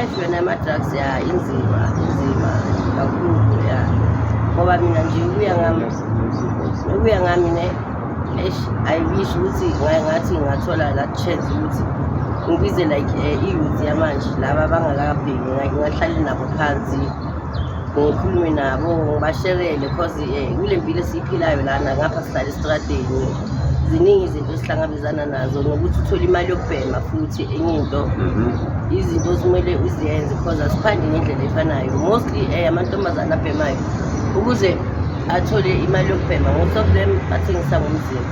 life yona ama-drugs ya inzima kakhulu ya ngoba mina nje ukuya ngami ne ayibisho ukuthi ngathi ngathola la chance ukuthi ngibize like i-youth yamanje laba abangakabheki ngahlale nabo phansi ngikhulume nabo ngibasherele because kule mpilo esiyiphilayo lana ngapha sihlala esitradeni ziningi izinto esihlangabezana nazo nokuthi uthole imali yokubhema futhi enye into izinto okumele uziyenze because asiphandi ngendlela efanayo mostly amantombazane abhemayo ukuze athole imali yokubhema most of them bathengisa ngomzimba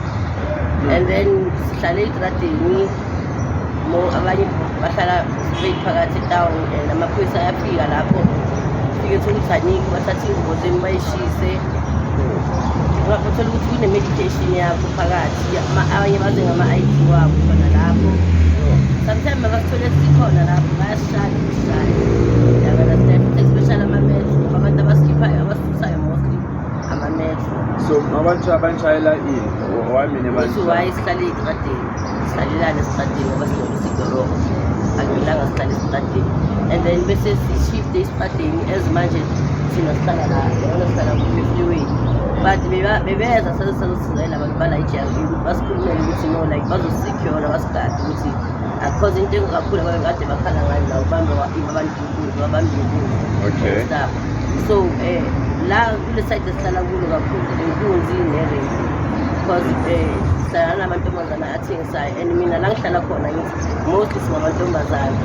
and then sihlale esitradeni abanye bahlala straight phakathi etown namaphoyisa ayafika lapho fike ukuthi anikho bathatha ingubo zenu bayishise uthola ukuthi kune-medication yakho phakathi abanye baze ngama-ID wabo khona lapho sometimes basithole sikhona lapho bayasishaya especially ama-metro ngoba abantu abasikhiphayo abasisusayo mostly ama-metro so abantu abanshayela ini ukuthi waye sihlale esitradeni sihlalelane esitradeni ngoba sinolusa idolobha akumilanga sihlale esitradeni and then bese sishifte esitradeni as manje thina sihlala la yona sihlala ku-50way but bebeza sazosizayela abantu bala i-GRV basikhulumele ukuthi no like bazosecure basigade ukuthi cause into engakhulu abakade bakhala ngayo la ubambe abantu babambe okay stuff so la kule side esihlala kulo kakhulu inkunzi nerempu because sihlala namantombazana athengisayo and mina la ngihlala khona ngithi mostly singamantombazana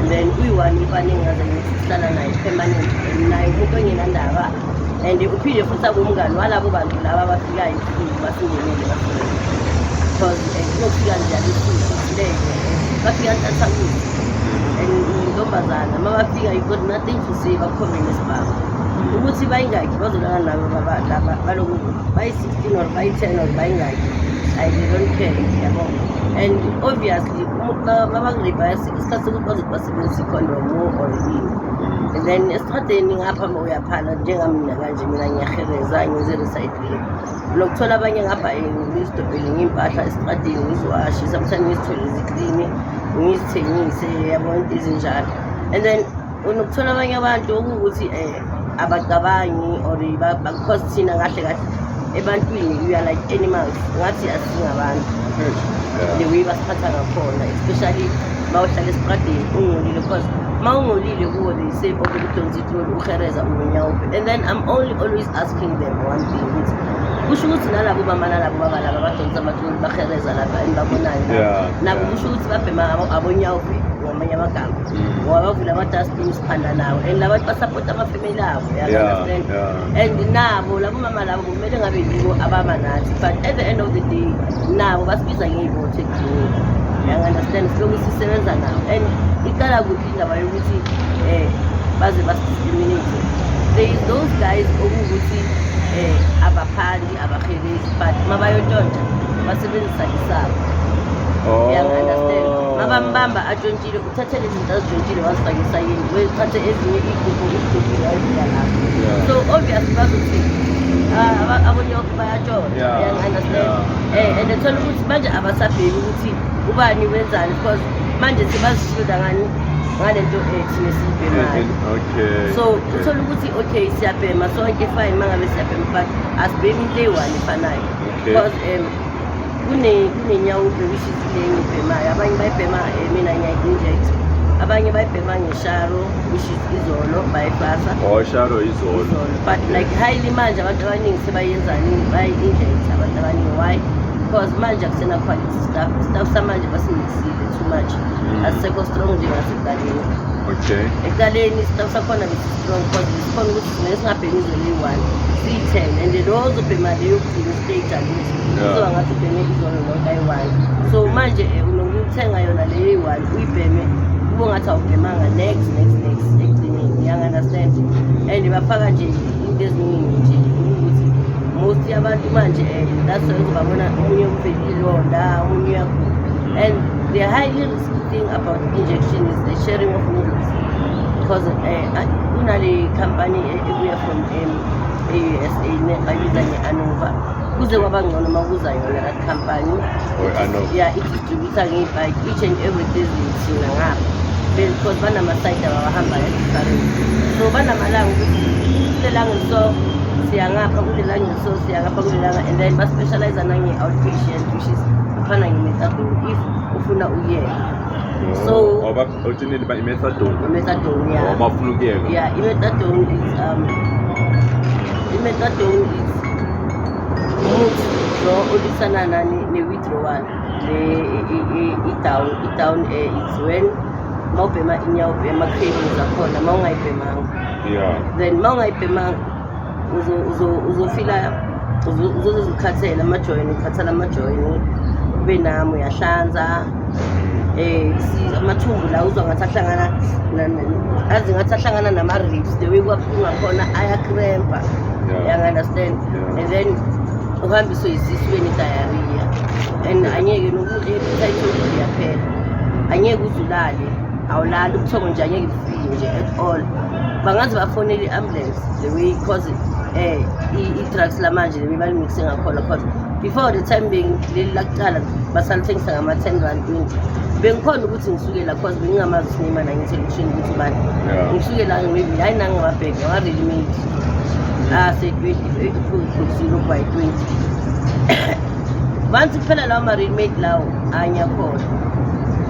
then uyi-one ifane engaze ngithi sihlala naye permanent naye umuntu ongenandaba and uphinde futhi abomngani walabo bantu laba abafikayo ebusuku basingenele because kunokufika njalo ebusuku sileke bafika ntathakuthi and intombazana uma bafika you got nothing to say bakhombe nesibaba ukuthi bayingakhi bazolala nabo baloku bayi-16 or bayi-10 or bayingakhi I don't care yabo and obviously babakuripha isikhathi sokuthi bazothi basebenzisa ikhondomu or ini and then esitradeni ngapha uyaphala njengamina kanje mina ngiyahereza ngenze recycling lokuthola abanye ngapha ngizidobhele ngiy'mpahla esitradeni ngiziwashe sometimes ngizithole ziklini ngizithengise yabona into ezinjalo and then unokuthola abanye abantu okuwukuthi abacabangi or because thina kahle kahle ebantwini we are like animals ngathi asingabantu the way basiphatha ngakhona especially ma uhlala esitradeni ungcolile because ma ungcolile kuwo they say udonsa itroli uhereza unyawupe and then I'm always asking them one thing kusho ukuthi nalabo bama nalabo baba laba badonsa amatroli bahereza lapha enibabonayo nabo kusho ukuthi babhema abonyawupe ngamanye amagama ngoba bavula ama-dustbin siphanda nawo and labantu basapota amafamily abo understand and nabo labo mama labo kumele ngabe yibo abamanathi but at the end of the day nabo basibiza ngey'bothi ekliniki understand siloku sisebenza nabo and iqala kuphi indaba yokuthi baze basi-discriminate there is those guys okuwukuthi abaphandi abahelezi but mabayotshontsha basebenzisa isabo understand mabambamba atshontshile uthathe lezi zinto azitshontshile wazifake esayini wethathe ezinye iy'gubhu lapho so obviously bazothi abonyoki bayatshona understand and ethola ukuthi manje abasabheki ukuthi ubani wenzani because manje sebazishilda ngale nto thina esiyibhemayo so uthola ukuthi okay siyabhema sonke fine uma ngabe siyabhema but asibhemi into eyi-one efanayo because kunenyawupe which is le ngibhemayo abanye bayibhema mina ngiyayi-inject abanye bayibhema ngesharo which is izolo bayifasa sharo izolo but like highly manje abantu abaningi sebayenzani bayi-inject abantu abaningi why because manje akusena quality stuff samanje basimisile too much asisekho strong njengasekuqaleni ekuqaleni stuff sakhona besi-strong because besikhona ukuthi sine singabhemi izolo eyi-one siyi-10 and lo ozobhema leyo yokugcina stage akuthi uzoba ngathi ubheme izolo lonke ayi-one so manje unokuthenga yona leyo eyi-one uyibheme kube ngathi awubhemanga next ekugcineni understand and bafaka nje into eziningi nje ukuthi most yabantu manje that's why uzobabona omunye uvele ilonda omunye uyakhula and the highly risky thing about injection is the sharing of needles because kunale company ebuya from e-USA bayibiza nge-Anova kuze kwabangcono uma kuza yona that company idistributor ngebike each and every day thina ngapha because banama-side abawahamba different. So banamalanga ukuthi kule langa so siyangapha, kule langa so siyangapha, kule langa, and then ba-specialize nange-outpatient, which is kufana nge-methadone if ufuna ukuyeka. So ucinile i-methadone. I-methadone, yeah. Or mafuna ukuyeka. Yeah, i-methadone is umuthi lo olisana ne-withdrawal. I-down it's when mawubhema inyawo ubhema cravings akhona mawungayibhemanga. Yeah. Then mawungayibhemanga uzofila uzozikhathela amajoyini, ukhathela amajoyini, ube nami uyahlanza. Amathumbu la uzwa ngathi ahlangana azi ngathi ahlangana nama-ribs, the way kwabuhlungu ngakhona ayakrempa. You understand? And then uhambiswe yisisweni diarrhea, and anyeke nokudla i-appetite yokudla iyaphela, anyeke uze ulale, awulali ubuthongo nje anyeke bufike nje at all. Bangaze bafonele i-ambulance the way cause i-drugs lamanje the way balimikise ngakhona, cause before the time leli lakuqala basalithengisa ngama-10 rand 20. Bengikhona ukuthi ngisukela cause bengingamazi sinema nange-television ukuthi ubani. Ngisukela maybe hayi nangamabhegi ngama-ready made say 20 by 20. Once kuphela lawo ma-ready made lawo anyakhona,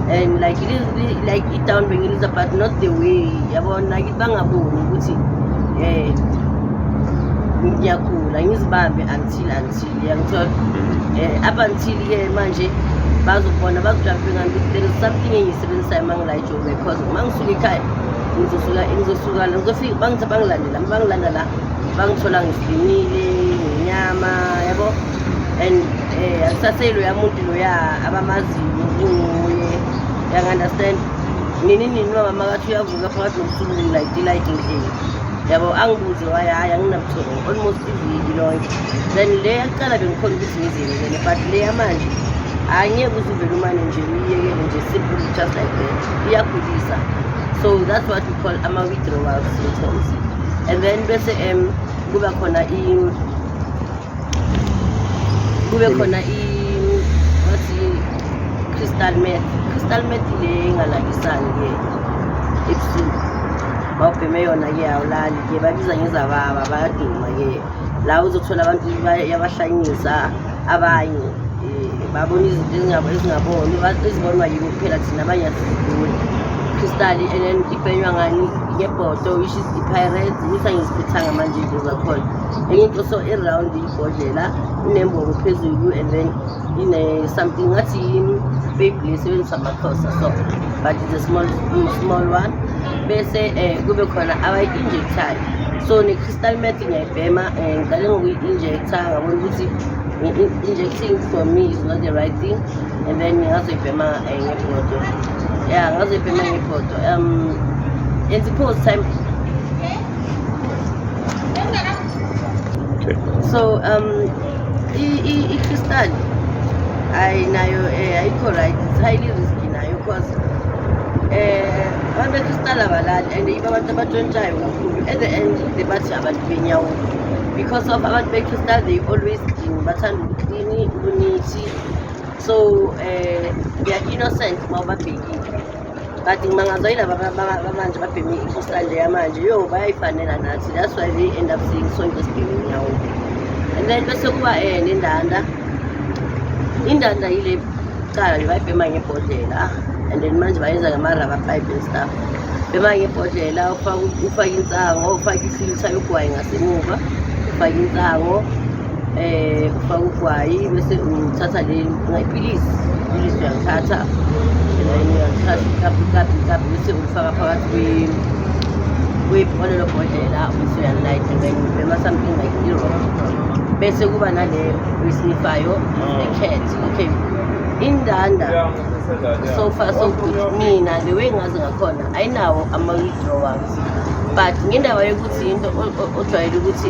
and like it is like i-down bengiliza but not the way yabona, like bangaboni ukuthi ngiyakhula ngizibambe until yangithola up until manje bazobona bakujampe ngani there is something engiyisebenzisayo mangilayijo, because mangisuka ekhaya ngizosuka la ngizofika bangilanda la bangithola ngislimile ngenyama yabo, and akusaselo yamuntu loya abamaziyo kunguye, understand nini noma makathi uyavuka phakathi nobusuku like delight endlini yabo, angibuze why hayi anginabuthongo almost iviki lonke. Then le yaqala bengikhona ukuthi ngiziyekele, but le yamanje angeke uzuvele umane nje uyiyekele nje simple just like that, iyagulisa. So that's what we call ama-withdrawal symptoms. And then bese kube khona crystal meth le engalalisani ke ebusuku, bawubheme yona ke awulali ke, babiza ngezababa bayaduma ke la uzothola abantu yabahlanyisa abanye babona izinto ezingaboni ezibonwa yibo kuphela, thina abanye asiziboni. Crystal and then ibhenywa ngani ngebhodo, which is i-Pirates, ngiziphathanga manje into zakhona. Enye into so around ibhodlela inembobo phezulu, and then something ngathi baby lesebenzisa amakhosa, so but it's a small one. Bese kube khona abayi-injectayo, so ne-crystal meth ngiyayibhema ngicale ngokuyi-injecta, ngabona ukuthi injecting for me is not the right thing, and then ngazoyibhema ngebhodo. Yeah, ngazoyibhema ngebhodo in the post time. Okay. So i-crystal nayo ayikho right, it's highly risky nayo, because abantu be-crystal abalali and iba abantu abatshontshayo kakhulu. At the end bathi abantu benyawo, because of abantu be-crystal they always clean, bathanda ukuklini ubunithi, so they are innocent mawubabhekile. But mangazoyila bamanje babheme i-crystal le yamanje bayayifanela nathi, that's why they end up seeing sonke sibheme inyawo. And then bese kuba indanda yile qala bayibhema ngebhodlela, and then manje bayenza ngama-rubber pipe and stuff. Bhema ngebhodlela, ufake insango, ufake ifilter yogwayi ngasemuva, ufake insango, ufake ugwayi, bese uthatha le ngayipilisi uyalithatha, and then uyalithatha ikaphi bese ulifaka phakathi kwebhodlela bese uyalight, and then ubhema something like i-rock. Bese kuba nale uyisnifayo ne-cat. Okay, indanda so far so good. Mina the way ngazi ngakhona ayinawo ama-withdrawals, but ngendaba yokuthi into ojwayele ukuthi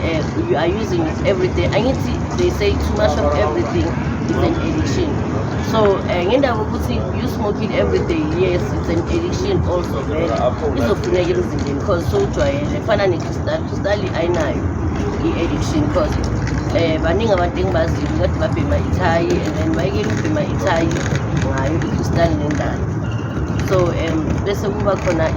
you are using it every day, angithi they say too much of everything is an addiction. So ngendaba yokuthi you smoke it every day, yes, it's an addiction also, vele izofuneka emzimbeni because so ujwayele. Fana ne-crystal ayinayo i-addiction, because baningi abantu engibaziyo kade babhema ithayi, and then bayekela ukubhema ithayi ngayo i-crystal nendalo. So bese kuba khona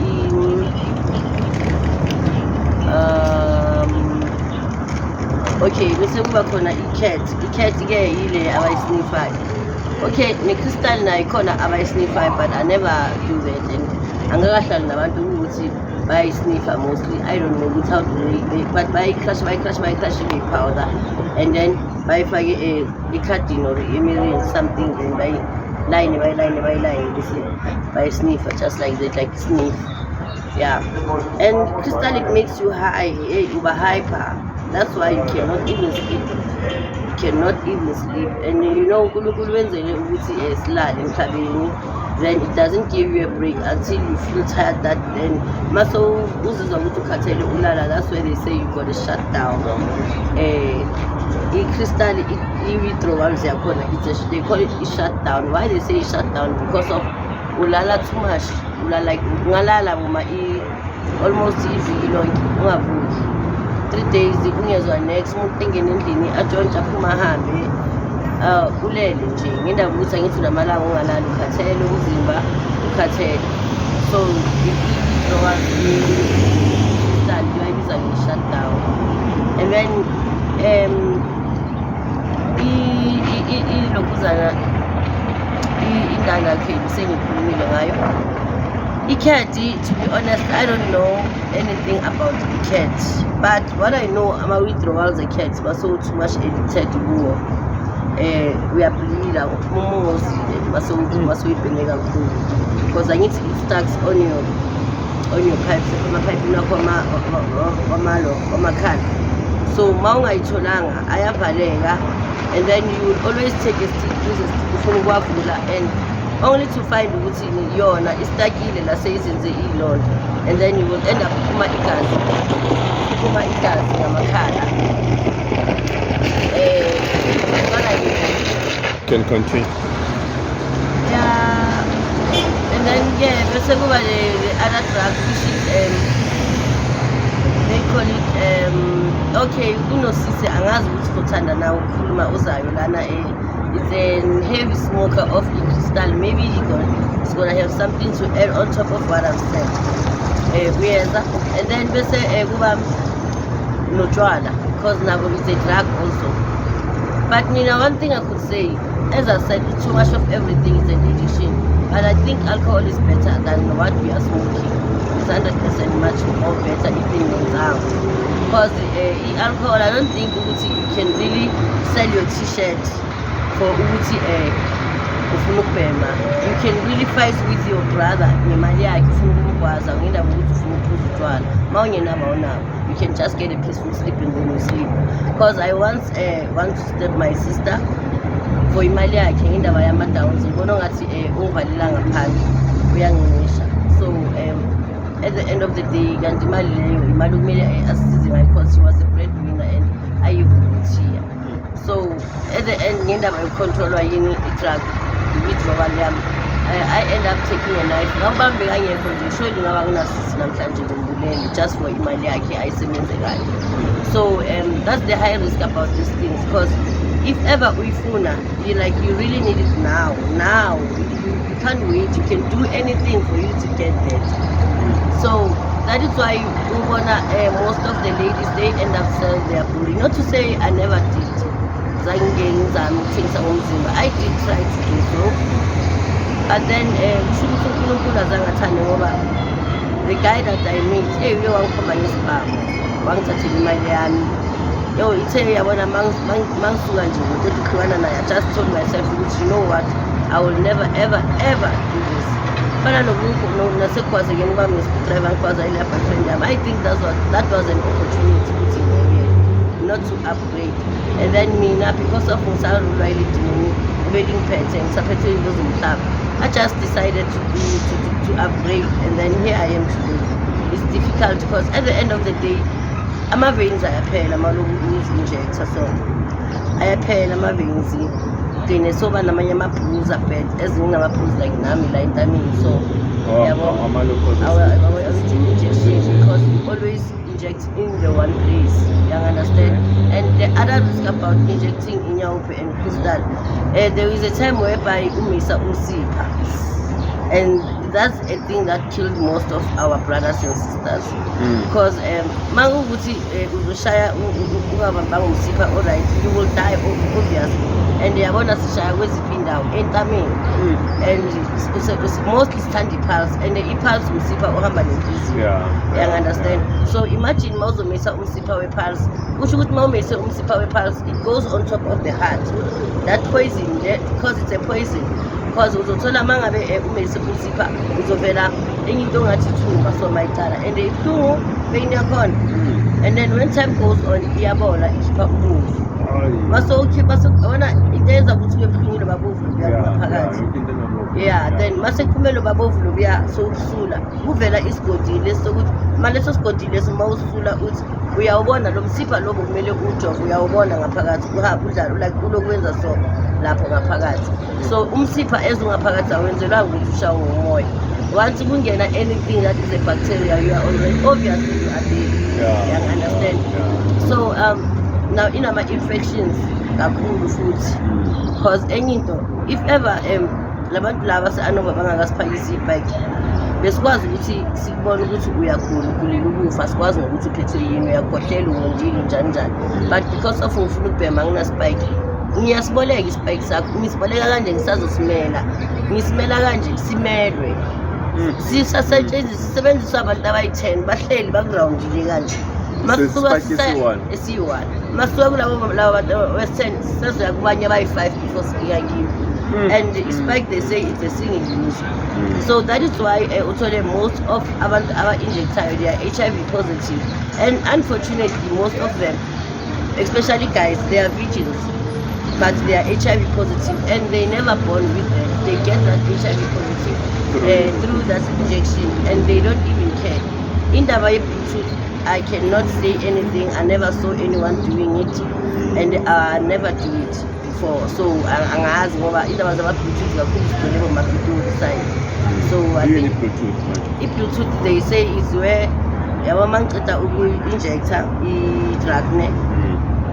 okay, bese kuba khona i-cat ke yile abayisniffayo. Okay, ne-crystal nayo ikhona abayisniffayo, but I never do that, and angakahlali nabantu ukuthi bayisniffa mostly. I don't know ukuthi how do they but bayicrush nge-powder, and then bayifake ekhadini or emirror something, then bayiline bese bayisniffa just like that, like sniff. Yeah, and crystal, it makes you high, uba hyper. That's why you cannot even sleep. And you know, uNkulunkulu wenzele ukuthi silale emhlabeni, then it doesn't give you a break until you feel tired. That then maso uzizwa ukuthi ukhathele ulala. That's why they say you got to shut down. I-crystal, i-withdrawals yakhona, they call it shut down. Why they say shut down? Because of ulala too much. Like ungalala almost iviki lonke ungavuki 3 days, ungezwa next umuntu engene endlini atshontshe aphuma ahambe ulele nje ngendaba ukuthi angithi unamalanga ungalali, ukhathele umzimba ukhathele. So bayibiza nge-shut down. And then ilokhuzana ingane yakhe sengikhulumile ngayo. I-cat, to be honest, I don't know anything about the cat, but what I know, ama-withdrawals e-cat baso too much addicted kuwo. Uyableeda umuzile masoyibhene kakhulu, because angithi it stacks on your pipes, amapayipini akho wamakhala. So ma ungayitholanga ayavaleka, and then you will always take a stick ufuna ukuwavula, and only to find ukuthi yona istakile la seyizenze ilonto, and then you will end up uphuma igazi ngamakhala. Can continue. Yeah, and then bese kuba the other drug which is they call it okay, unosisi angazi ukuthi uthanda nawe ukukhuluma uzayo lana it's a heavy smoker of crystal. Maybe he's gonna have something to add on top of what I've said. And then bese kuba notshwala, because nabo is a drug also. But one thing I could say, as I said, too much of everything is an addiction. But I think alcohol is better than what we are smoking. It's 100% much more better if it goes out. Because alcohol, I don't think you can really sell your t-shirt for Uti ufuna ukubhema. You can really fight with your brother ngemali yakhe ufuna ukumgwaza ngendaba ukuthi ufuna ukuphuza utshwala. Ma ungenabo awunabo, you can just get a peaceful sleep and then you sleep. Because I once want to step my sister for imali yakhe ngendaba yama-downs, ngibona ngathi ungivalela ngaphandle uyanginisha. So at the end of the day, kanti imali leyo imali kumele asisize ngayo, because she was a breadwinner and ayivolunteer. So at the end, ngendaba yokucontrolwa yini i-drug, i-withdrawal yami, I end up taking a knife. Ngangibambe kangekho nje, surely ngaba nginasisi namhlanje ngimbulele just for imali yakhe ayisebenze kahle. So that's the high risk about these things, because if ever uyifuna, you really need it now. You can't wait. You can do anything for you to get that. So that is why most of the ladies, they end up selling their body. Not to say I never did. I did try to do so, but then the guy that I meet, you want to come and spam, want to tell my yami. Yo, it's a I just told myself, you know what, I will never ever do this. But I think that was an opportunity not to upgrade. And then because of wedding patterns, I just decided to upgrade, and then here I am today. It's difficult because at the end of the day, my veins are pale, I'm injector, so I pale my veins. Then so when I'm a bruise up bed, as in I'm a bruise like Nami, like that means so. I was injection because we always inject in the one place. You understand? And the other risk about injecting in your open is that there is a time whereby umisa usipa, and that's a thing that killed most of our brothers and sisters. Because mangukuthi uzoshaya ungabambanga umsipha, alright, you will die obviously. And yabona sishaya kweziphi indawo entameni, and mostly stand i-pulse, and i-pulse umsipha ohamba nenhliziyo. You understand? So imagine mawuzomisa umsipha we-pulse, kusho ukuthi mawumise umsipha we-pulse, it goes on top of the heart. That poison, because it's a poison, because uzothola mangabe umise umsipha uzovela enye into ongathi ithunga somayicala, and ibuhlungu pain yakhona, and then when time goes on iyabola ikhipha ubuvu. Masowukhipha wona into eyenza ukuthi ube buhlungu lobabovu lobuyaphakathi. Yeah, then mase kuphumela lobabovu lobuya sowusula kuvela isigodi lesi sokuthi maleso sigodi lesi mawusula uthi uyawubona lo msipha lobo kumele ujobe, uyawubona ngaphakathi udlala like ulokwenza so lapho ngaphakathi. So umsipha ezungaphakathi awenzelwa ukuthi ushawe umoya. Once kungena anything that is a bacteria, you are already obviously you are dead. You understand? So now in our infections kakhulu futhi, because enye into if ever labantu laba se-anova bangakasiphakisi ibhaki, besikwazi ukuthi sikubone ukuthi uyakhula ukulela ukufa, sikwazi ngokuthi uphethe yini, uyakhohlela, ungondile, njani njani. But because of ngifuna ukubhema nginasipayiki, ngiyasiboleka isipayiki sakho, ngisiboleka kanje ngisazosimela, ngisimela kanje simelwe. Sisebenziswa abantu abayi-10 bahleli bakurawundile kanje. Masuka esiyi-1 masuka kulabo bantu we-10 sezoya kubanye abayi-5 before sifika kimi. And despite they say it's a single use. So that is why uthole most of abantu aba-injectayo they are HIV positive, and unfortunately most of them, especially guys, they are virgins but they are HIV positive and they never born with them. They get that HIV positive through that injection and they don't even care. In the Bluetooth, I cannot say anything. I never saw anyone doing it and I never do it before. So angazi ngoba indaba zama-Bluetooth kakhulu sigcwele ngoma-Bluetooth side. So I think i-Bluetooth they say is where yabo mangiceda uku-injector i-drug ne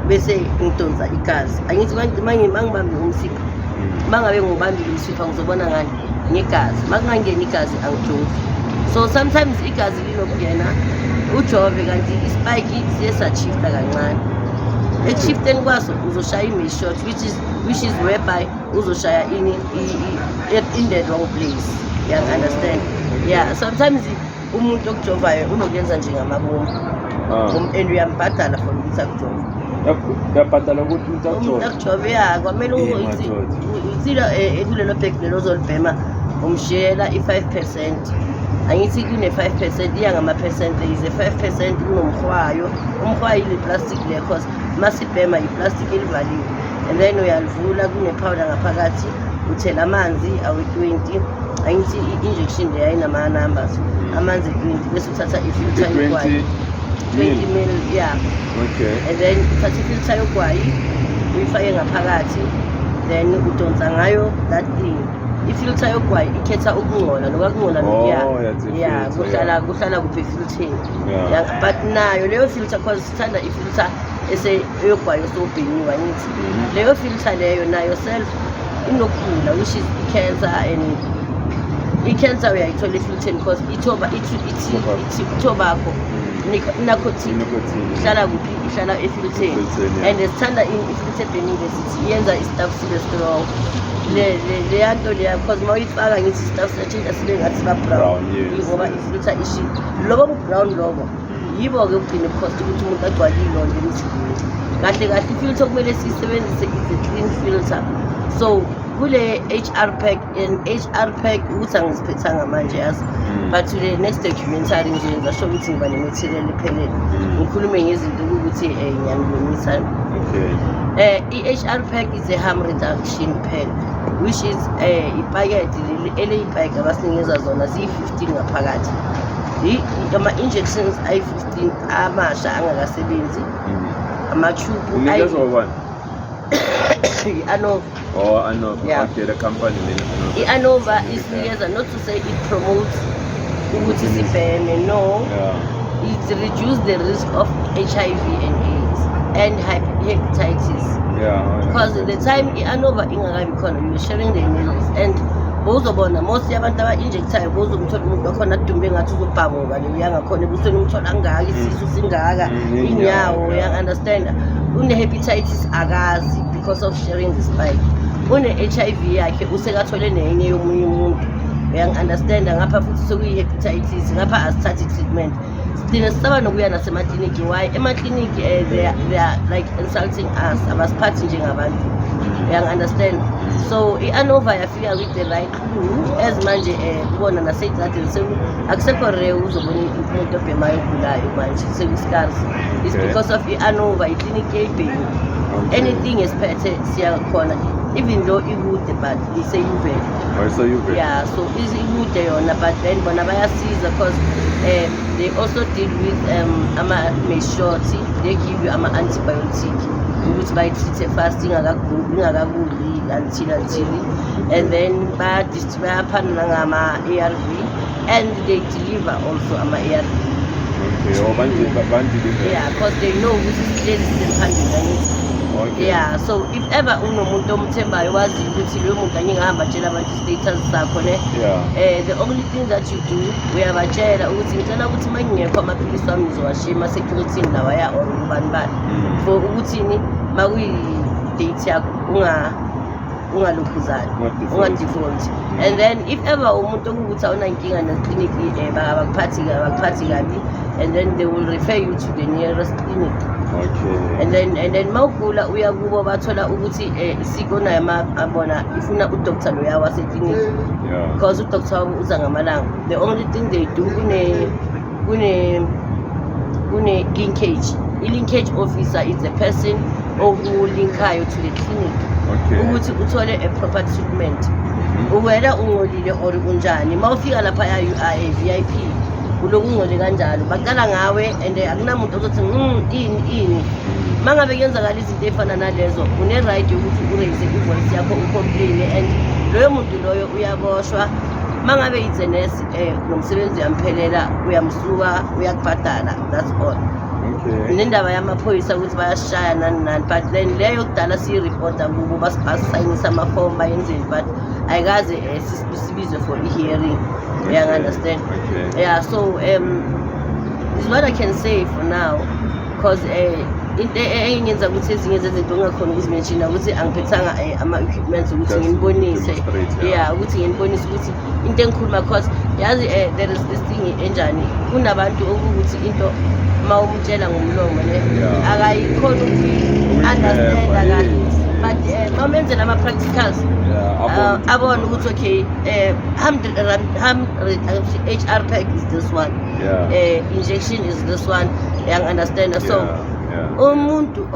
bese ngidonsa igazi. Angithi mangibambe umsipha, mangabe ngubambe umsipha ngizobona ngani ngegazi, makungangeni igazi angijovi. So sometimes igazi linokungena ujove kanti ispike siyesashifta kancane. Ekushiften kwaso uzoshaya i-main shot which is whereby uzoshaya in the wrong place. You understand? Yeah, sometimes umuntu okujovayo unokuyenza njengamabomu and uyambhadala for ukuthi akujove. Uyabhadala ukuthi umuntu umuntu akujove, ya kwamele uthila kulelo bheki lelo ozolibhema umshiyela i-5%. Angithi kune-5% iya ngama-percent, there is a 5% kunomhwayo. Umhwayo ile plastic le cause masibhema i-plastic elivaliwe and then uyalivula kune-powder ngaphakathi, uthela amanzi awe-20. Angithi i-injection le ayinama-numbers, amanzi 20 bese uthatha ifilter yogwayi 20 ml, yeah. Okay. And then uthatha ifilter yogwayi uyifake ngaphakathi then udonsa ngayo that thing. Ifilter yogwayi ikhetha ukungcola nokungcola yeah, kuhlala kuphi filtering. Yeah, but nayo leyo filter cause sithanda ifilter yogwayi osobheniwe. Angithi leyo filter leyo nayo self inokukhula which is cancer, and i-cancer uyayithola ifiltering because itobacco nicotine ihlala kuphi, ihlala efiltering, and sithanda ifilter ebhenile sithi yenza i-stuff sibe strong. Le yanto leya because mawuyifaka ngithi i-stuff siyachinja sibe ngathi siba-brown ngoba ifilter ishile. Lobo bu-brown lobo yibo-ke ugcine cost ukuthi umuntu agcwale ilonda emzimbeni. Kahle kahle ifilter kumele siyisebenzise is a clean filter. So kule HR pack, and HR pack ukuthi angiziphethanga manje yazi, but the next documentary nje ngizasho ukuthi ngiba ne-material ephelele ngikhulume ngezinto ukuthi ngiyanibonisa. I-HR pack is a harm reduction pack which is ipaketi eleyibhayiki abasinikeza zona ziyi-15 ngaphakathi. Ama-injections ayi-15 amasha angakasebenzi, amatube i-Anova. Oh, Anova. Yeah. Okay, the company name. I-Anova isinikeza, not to say it promotes ukuthi sibheme, no. Yeah. It reduces the risk of HIV and AIDS and hepatitis. Yeah. Because the time i-Anova ingakabi khona, we were sharing the needles and bowuzobona most yabantu aba-injectayo bowuzomthola umuntu wakhona adumbe ngathi uzobhamuka le uyangakhona ebusweni umthola angaka isisu singaka inyawo uya-understanda une-hepatitis akazi because of sharing the spike une-HIV yakhe usekathole nenye yomunye umuntu uyangi-understanda ngapha futhi sekuyi-hepatitis ngapha asithathi treatment thina sisaba nokuya nasemakliniki why emakliniki they are like insulting us abasiphathi njengabantu uyangi-understand so i-ANOVA yafika with the right clue as manje kubona nasey'tradeni akusekho rare uzobona umuntu obhemayo ogulayo manje seku-scars it's because of i-ANOVA ikliniki eyibheni anything esiphethe siyakhona even though ikude but iseyuvele yeah so ikude yona but then bona bayasiza because they also deal with ama-meshoti they give you ama-antibiotic ukuthi bayitreat-e fast ingakakudli until and then bayaphana ngama-ARV and they deliver also ama-ARV yeah because they know ukuthi lezi zisemphambili angithi yeah so if ever unomuntu omthembayo wazi ukuthi loyo muntu angingahamba atshela abantu i-status sakho ne the only thing that you do uyabatshela ukuthi ngicela ukuthi uma ngingekho amaphilisi wami ngizowashima security-ni lawaya or ubani bani for ukuthini ma kuyi-date yakho ungalokhuzani ungadefault and then if ever umuntu okuwukuthi awunankinga nekliniki abakuphathi kabi and then they will refer you to the nearest clinic and then mawugula uya kubo bathola ukuthi isiko nayo abona ifuna udoctor loya wasekliniki because udoctor wabo uza ngamalanga the only thing they do kune linkage i-linkage officer is a person okulinkayo to the clinic ukuthi uthole a proper treatment wena ungcolile or kunjani mawufika lapha VIP uloku ungcole kanjalo baqala ngawe and akunamuntu ozothi ini mangabe kuyenzakala izinto ezifana nalezo une-right yokuthi uraise i-voice yakho ucomplain and loyo muntu loyo uyaboshwa mangabe i-nurse nomsebenzi uyamphelela uyamsuka uyakubhadala that's all nendaba yamaphoyisa ukuthi bayashaya nani but then leyo kudala siyi-reporta kubo basayinisa amafomu bayenzeni but ayikaze sibizwe for i-hearing uyangi-understand yeah so is what I can say for now because into engenza ukuthi ezinye zezinto ungakhona ukuzimenshina ukuthi angiphethanga ama-equipments ukuthi nginibonise yeah ukuthi nginibonise ukuthi into engikhuluma cause yazi there is this thing enjani kunabantu okuthi into ma umtshela ngomlomo ne akayikhona ukuyi-understanda kahle but ma menzela ama-practicals abona ukuthi okay HR pack is this one injection is this one uyangi-understand so umuntu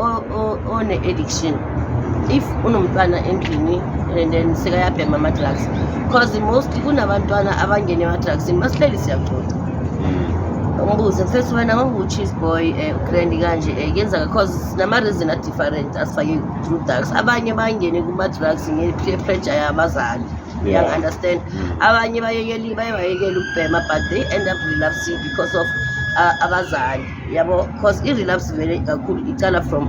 one-addiction if unomntwana endlini and then sekayabhema ama-drugs because mostly kunabantwana abangene ema-drugsini masihleli siyaxoxa umbuze mfethu wena ngangu-cheese boy grand kanje kuyenzeka because nama-reason a-different asifake through drugs abanye bangene kuma-drugs nge-peer pressure yabazali uyangi-understand abanye bayekela ukubhema but they end up relapsing because of abazali yabo because i-relapse vele kakhulu icala from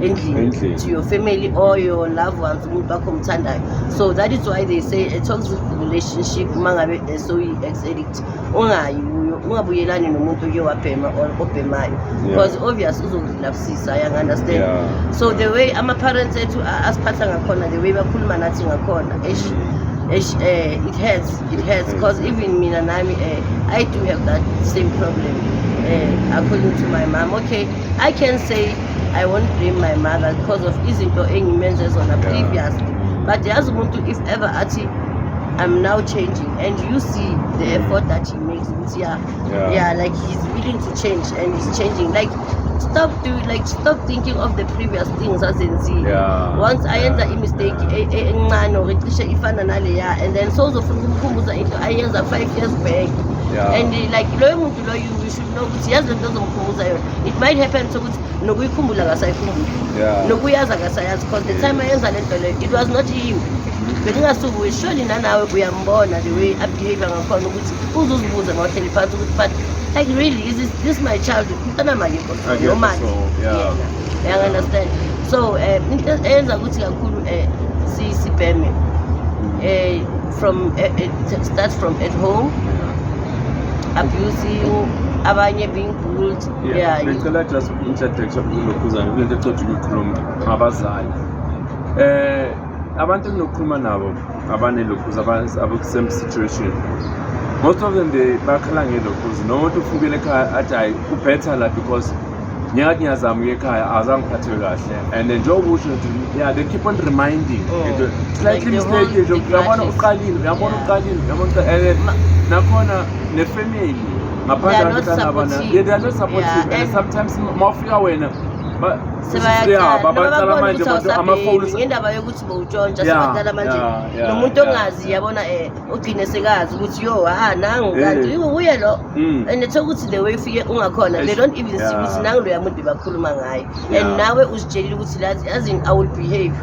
endlini to your family or your loved ones umuntu wakho omthandayo so that is why they say a toxic relationship uma ngabe soyi-ex-addict ungabuyelani nomuntu oke wabhema or obhemayo because obvious uzokurelapsisa uyangi-understand so the way ama-parents ethu asiphatha ngakhona the way bakhuluma nathi ngakhona it hurts because even mina nami I do have that same problem according to my mom. Okay, I can say I won't blame my mother because of izinto engimenze zona previously but yazi umuntu if ever athi I'm now changing and you see the effort that he makes like he's willing to change and he's changing like stop thinking of the previous things as in see once I enter a mistake encane or icishe ifana naleya and then so uzofuna ukumkhumbuza into ayenza 5 years back and like loyo muntu loyo you should know ukuthi yazi lento ozomkhumbuza yona it might happen so ukuthi nokuyikhumbula akasayikhumbula nokuyazi akasayazi because the time ayenza lento leyo it was not him bengingasuke surely nanawe uyambona the way abehavior ngakhona ukuthi uzuzibuza ngahleli phansi ukuthi but like really is this my child mntana makekho nomali yena understand so into eyenza ukuthi kakhulu sibheme from it starts from at home, abusing, abanye being bullied. Yeah. Ngicela just interjection kulokhuzana kule nto ecotha ukukhuluma ngabazali. Abantu enginokhuluma nabo abanelokhuza abaku-same situation. Most of them bakhala ngelokhuza. Nomuntu ufukile ekhaya athi hayi ubhetha la because ngiyathi ngiyazama ukuya ekhaya azange ngiphathwe kahle, and then njengoba usho nje they keep on reminding slightly mistake nje uyabona uqalile and nakhona ne-family ngaphandle kwabantwana they are not supportive, and sometimes mawufika wena sebacala manje ngendaba yokuthi bowutshontsha sebadala manje nomuntu ongazi yabona ugcine sekazi ukuthi yo nangu kanti uye lo, and ukuthi the way ufike ungakhona they don't even see ukuthi nangu lo yamuntu bakhuluma ngayo, and nawe uzitshelile ukuthi as in I will behave,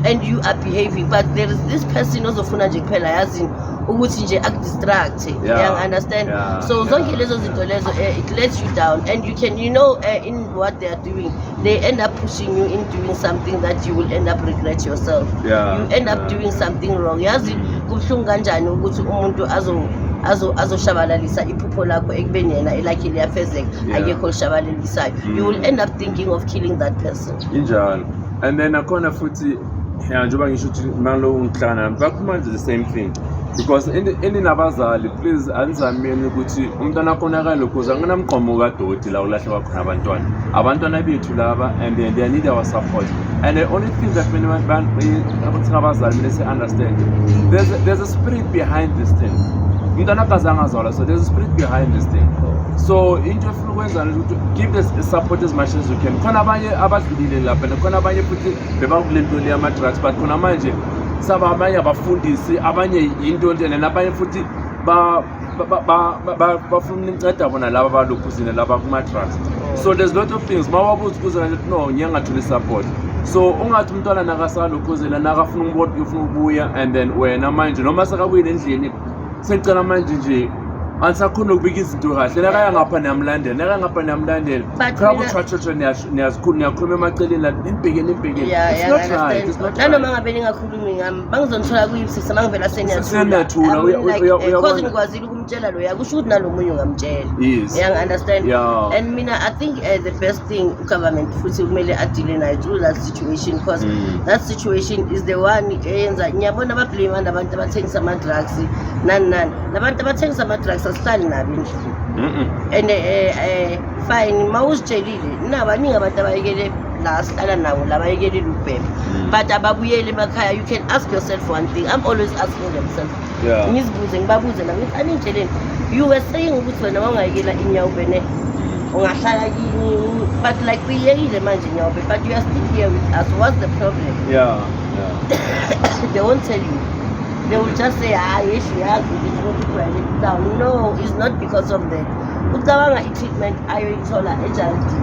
and you are behaving, but there is this person ozofuna nje kuphela yazini ukuthi nje akudistract, understand? So zonke lezo zinto lezo it lets you down, and you can in what they are doing they end up pushing you in doing something that you will end up regret yourself. You end up doing something wrong. Yazi kubuhlungu kanjani ukuthi umuntu azoshabalalisa iphupho lakho ekubeni yena elakhe liyafezeka akekho lishabalalisayo. You will end up thinking of killing that person. Injalo. And then akhona futhi njengoba ngisho ukuthi malo unhlana bakhuluma the same thing, because ini nabazali please anizameni ukuthi umntwana wakho nakalokhuza nginamqomo kadoti la ulahle kwakhona abantwana bethu laba, and they need our support, and the only thing that when abazali they say understand there's a spirit behind this thing. Umntwana kazange azalwa, so there's a spirit behind this thing. So into efuna ukwenza give this support as much as you can. Khona abanye abadlulile lapha, khona abanye futhi bebakule nto le ama drugs, but khona manje saba abanye abafundisi, abanye into nje, nabanye futhi bafuna inceda bona laba balokhuzini laba kuma drugs. So there's a lot of things mawabuza ukuzana ukuthi no ngiyangathula support. So ungathi umntwana nakasalokhuzela nakafuna ubuya, and then wena manje noma sakabuyile endlini sengicela manje nje ansakhona ukubika izinto kahle nakaya ngapha namlandela khaba uchachocho niyakhuluma emaceleni la nimbhekeni it's not right. Nanoma ngabe ningakhulumi ngami bangizonithola kuyibusisa mangivela seniyathula because ngikwazile ukumtshela lo yakusho ukuthi nalomunye ungamtshela. Understand? And mina I think the best thing government futhi kumele adile nayo through that situation, because that situation is the one eyenza ngiyabona abablame abantu abathengisa ama drugs nani labantu abathengisa ama drugs asihlali nabo endlini, and fine mawuzitshelile nabaningi abantu abayekele la sihlala nabo labayekele ubhema, but ababuyele emakhaya. You can ask yourself one thing, I'm always asking themselves, ngizibuze ngibabuze nami ngithi anindleleni you were saying ukuthi wena wangayekela inyawo bene ungahlala kini, but like uyekile manje inyawo, but you are still here with us. What's the problem? They won't tell you. They will just say, yes, she has it down. No, it's not because of that. Ucabanga i-treatment ayoyithola ejaldi.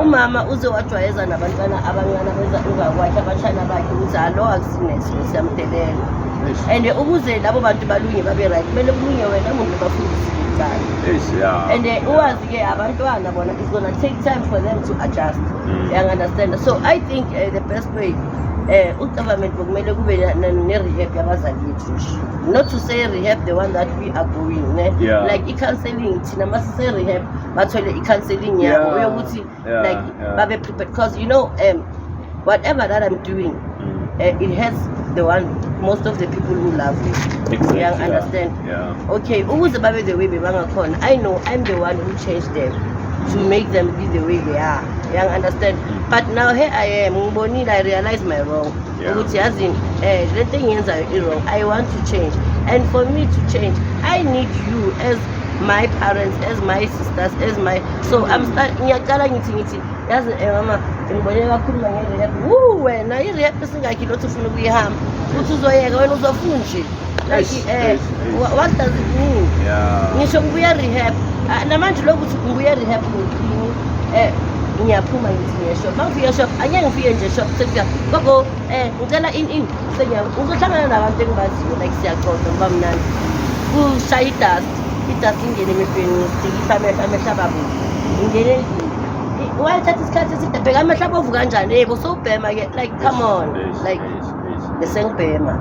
Umama uzowajwayeza nabantwana abancane beza ungakwakhe abashana bakhe ukuthi alo akusinesimo siyamdelela, and ukuze labo bantu balunge babe right kumele kulunge wena muntu bafundise icala, and uwazi-ke abantwana bona it's gonna take time for them to adjust. Understand? So I think the best way ugovernment kumele kube ne-rehab yabazali bethu, not to say rehab the one that we are going like i-counselling thina masise-rehab bathole i-counselling yabo yokuthi like babe prepared, because whatever that I'm doing it has the one most of the people who love me. Understand? Okay, ukuze babe the way bebangakhona, I know I'm the one who changed them to make them be the way they are. Understand? But now here I am, I realize my wrong. Which as in, the thing is wrong. I want to change, and for me to change, I need you as my parents, as my sisters, as my. So I'm starting. As mama, ngibonela kakhuluma nge-rehab. Wena i-rehab singakhi lothu ufuna ukuyihamba uthi uzoyeka wena uzofunje. Like what does it mean? Ngisho ngibuya rehab namanje lokuthi ngibuya rehab ngiyaphuma ngithi ngeshop mangifika shop angeke ngifike nje shop sekufika gogo ngicela in ngizohlangana nabantu engibaziyo like siyaxoxa ngoba mnandi kushaya idust ingene emepeni ngisikipha amehla babo ingene endlini wayethatha isikhathi eside bheka amehla abovu kanjani yebo sobhema ke like come on like besengibhema.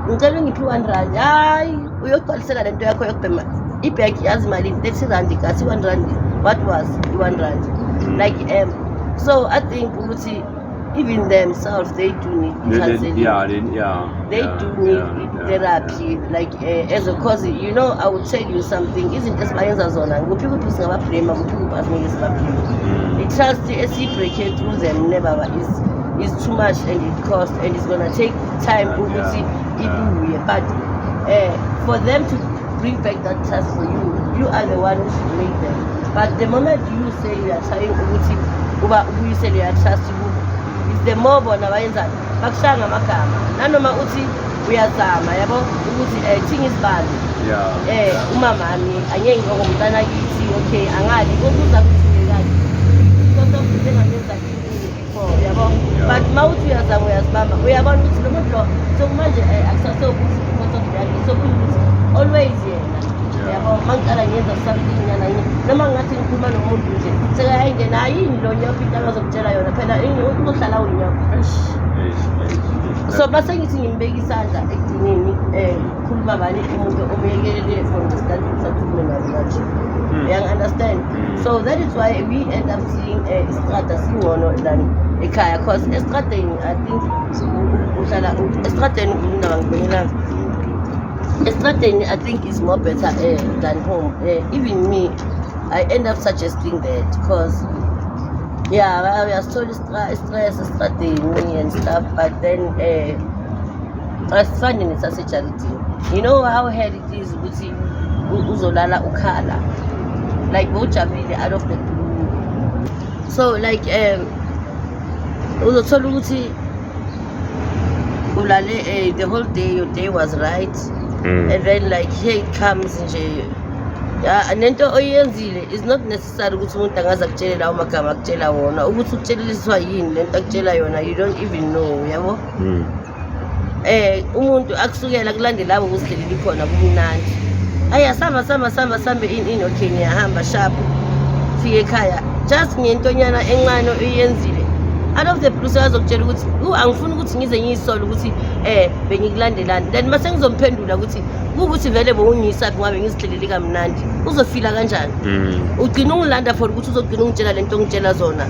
ngicela ngiphi 1 rand hayi uyogcwalisela lento yakho yokubhema ibag yazi malini 30 rand kasi 1 rand what was 1 rand like so I think ukuthi even themselves they do need counseling. They do need therapy like as a cause you know I would tell you something isn't esibayenza zona kuphi kuphi singabablame kuphi kuphi asingeke sibablame i-trust esibreak through them never is too much and it costs and it's gonna take time ukuthi ibuye but for them to bring back that trust for you you are the one who should make them but the moment you say you are trying ukuthi uba ubuyisele ya trust is the more bona bayenza bakushanga amagama nanoma uthi uyazama yabo ukuthi thing is bad umamami angeke ngokumntana kithi okay angali ukuza kuthi ngani because of the ngenza before yabo but mawuthi uyazama uyazibamba uyabona ukuthi lo muntu lo so manje akusaso ukuthi because of that so ukuthi always yena yabo mangicala ngenza something nyana noma ngathi ngikhuluma nomuntu nje sekayingena yini lo nyoko into angazokutshela yona phela uzohlala unyoko so base ngithi ngimbeka isandla ekugcineni khuluma bani umuntu omekelele for instance sathumela nathi you understand so that is why we end up seeing istrada singcono than ekhaya because estradeni I think uhlala estradeni ngibangibekela estradeni I think is more better than home even me I end up suggesting that because yeah, we are still stress estradeni and stuff but then I find it's as a charity you know how hard it is ukuthi uzolala ukhala like bojabile out of the blue so like uzothola ukuthi ulale the whole day your day was right and then like here it comes nje nento oyenzile is not necessary ukuthi umuntu angaza kutshelela amagama akutshela wona ukuthi ukutsheliswa yini lento akutshela yona you don't even know yabo umuntu akusukela kulandela labo kusihleleli khona kumnandi aya sambe in okay ngiyahamba sharp fike ekhaya just ngentonyana encane oyenzile out of the blue azokutshela ukuthi angifuni ukuthi ngize ngiyisola ukuthi bengikulandelani then mase ngizomphendula ukuthi ukuthi vele bowungisaphi ngabe ngizihlaleli kamnandi uzofila kanjani ugcina ungilanda for ukuthi uzogcina ungitshela lento ngitshela zona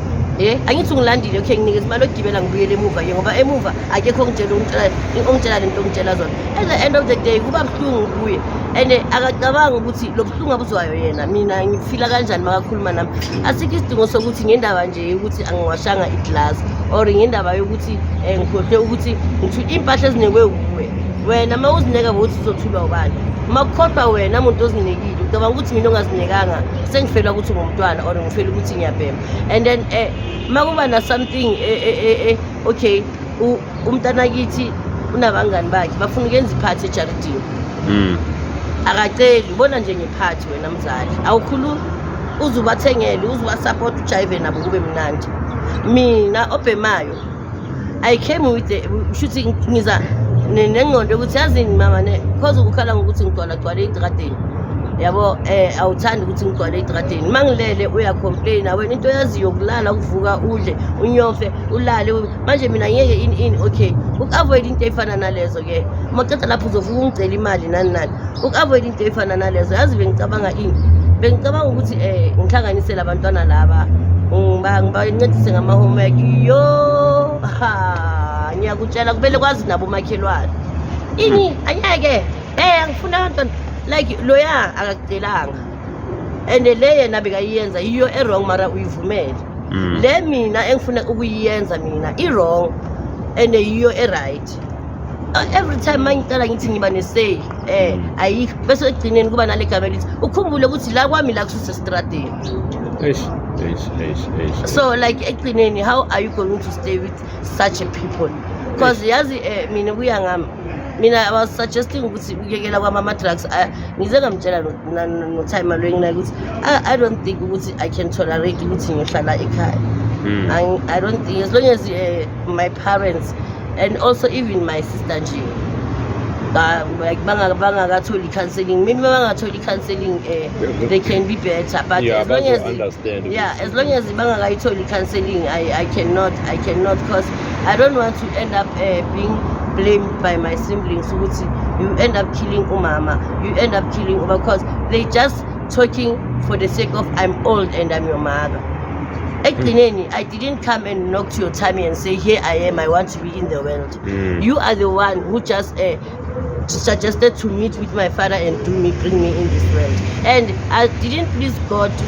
angithi ungilandile okay nginikeza imali ogibela ngibuyele emuva ngoba emuva akekho ongitshela lento ngitshela zona at the end of the day kuba buhlungu kuye and akacabanga ukuthi lo buhlungu abuzwayo yena mina ngifila kanjani makakhuluma nami asikho isidingo sokuthi ngendaba nje ukuthi angiwashanga iglass or ngendaba yokuthi ngikhohle ukuthi ngithuthi impahla ezinekwe kuwe wena mawuzineka bokuthi uzothulwa ubani makukhohlwa wena umuntu ozinikile ucabanga ukuthi mina ongazinikanga sengifela ukuthi ngumntwana or ngifela ukuthi ngiyabhema and then makuba na something okay umntana kithi unabangani bakhe bafuna ukwenza iphathi echaritini akaceli ubona nje ngephathi wena mzali awukhulu uzubathengele uzubasupport ujive nabo kube mnandi mina obhemayo I came with shooting ngiza nengqondo ukuthi yazini mama because ukukhala ngokuthi ngigcwala etradeni yabo awuthandi ukuthi ngigcwale etradeni mangilele uya complain wena into yaziyo kulala ukuvuka udle unyofe ulale manje mina ngeke in okay ukavoid into efana nalezo ke maqeda lapho uzovuka ungicela imali nani ukavoid into efana nalezo yazi bengicabanga ukuthi ngihlanganisele abantwana laba ngibancedise ngama homework yo ngiyakutshela kubele kwazi nabo makhelwane ini anyeke ngifuna abantwana like loya akakucelanga and le yena bekayenza yiyo wrong mara uyivumele le mina engifuna ukuyenza mina wrong and yiyo right every time mangicela ngithi ngiba nesay ayikho bese egcineni kuba nale gama lithi ukhumbule ukuthi la kwami la kususe stradeni so like egcineni how are you going to stay with such a people because yazi mina kuya ngami mina I was suggesting ukuthi ukuyekela kwama drugs ngize ngamtshela no time lo engina ukuthi I don't think ukuthi I can tolerate ukuthi ngihlala ekhaya I don't think as long as my parents and also even my sister nje like bangakatholi counseling maybe bangatholi counseling they can be better but as long as as long as bangakayitholi counseling I cannot because I don't want to end up being blamed by my siblings ukuthi you end up killing umama, you end up killing Uba, because they just talking for the sake of I'm old and I'm your mother. I didn't come and knock to your tummy and say, here I am, I want to be in the world. You are the one who just suggested to meet with my father and bring me in this world. And I didn't please God to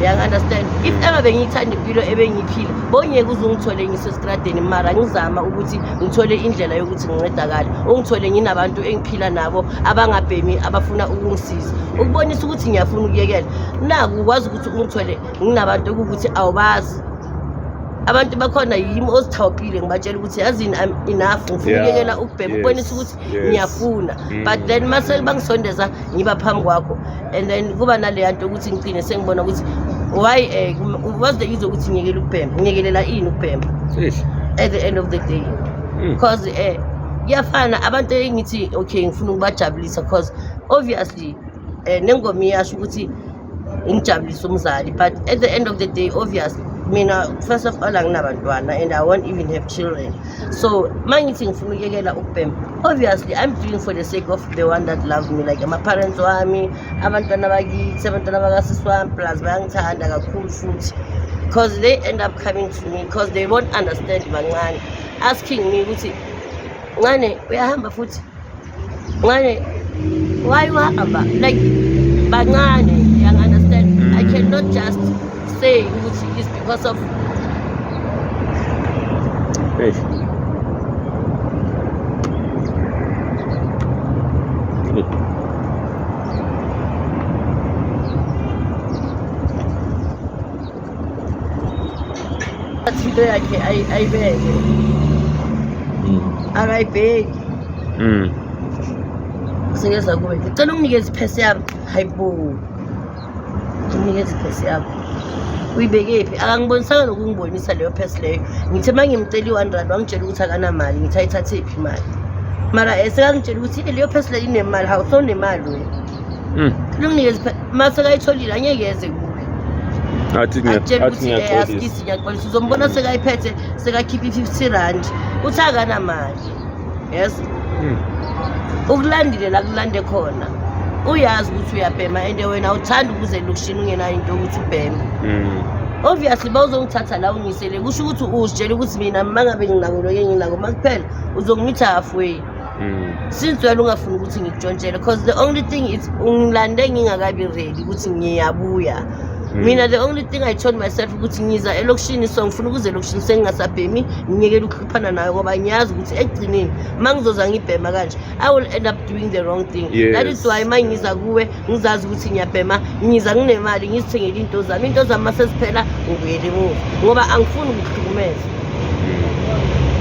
you understand? If ever bengithanda impilo ebengiphila, bongeke uzungithole ngisestradeni mara ngizama ukuthi ngithole indlela yokuthi ngincedakala. Ungithole nginabantu engiphila nabo abangabhemi abafuna ukungisiza. Ukubonisa ukuthi ngiyafuna ukuyekela. Naku ukwazi ukuthi ungithole nginabantu ukuthi awubazi. Abantu bakhona yimi ozithawupile ngibatshela ukuthi yazini I'm enough ngifuna ukuyekela ukubhema ubonisa ukuthi ngiyafuna but then mase bangisondeza ngiba phambi kwakho and then kuba nale yanto ukuthi ngicine sengibona ukuthi why what's the use ukuthi ngiyekele ukubhema ngiyekelela ini ukubhema at the end of the day because kuyafana abantu engithi okay ngifuna ukubajabulisa because obviously nengoma iyasho ukuthi ngijabulisa umzali but at the end of the day obviously first of all anginabantwana and I won't even have children, so mangithi ngifuna ukuyekela ukubhema obviously I'm doing for the sake of the one that loves me, like my parents wami, abantwana bakithi, abantwana bakasisi wami plus bayangithanda kakhulu futhi because they end up coming to me because they won't understand bancane asking me ukuthi Ngane uyahamba futhi Ngane why uhamba like bancane you understand. I cannot just say which is because of I beg. I beg. Singeza kuwe. Ngicela unginikeze iphesi yami. Hayibo. Unginikeze iphesi yami. Uyibekephi? Akangibonisanga nokungibonisa leyo phesi leyo. Ngithe mangimcela i100 wangitshela ukuthi akanamali, ngithi ayithathephi imali. Mara sekangitshela ukuthi leyo phesi leyo inemali, awusonemali wena. Unginikeze iphesi. Mase kayitholile angeke yeze kuwe. Athi ngiyaxolisa uzombona sekayiphethe sekakhipha i50 uthi akanamali. Yes. Ukulandile la kulande khona uyazi ukuthi uyabhema and wena uthanda ukuze lokushini ungenayo into ukuthi ubheme. Obviously bawuzongithatha la ungisele kusho ukuthi uzitshela ukuthi mina mangabe nginako loke nginako makuphela uzongimitha halfway. Since wena ungafuni ukuthi ngikutshontshele because the only thing is ungilande ngingakabi ready ukuthi ngiyabuya. Mina the only thing I told myself ukuthi ngiza elokishini so ngifuna ukuze elokishini sengingasabhemi ngiyekela ukukhiphana nayo ngoba ngiyazi ukuthi egcineni mangizoza ngibhema kanje I will end up doing the wrong thing. That is why mangiza kuwe ngizazi ukuthi ngiyabhema ngiza nginemali ngizithengele into zami masesiphela ngibuyele emuva ngoba angifuni ukuhlukumeza.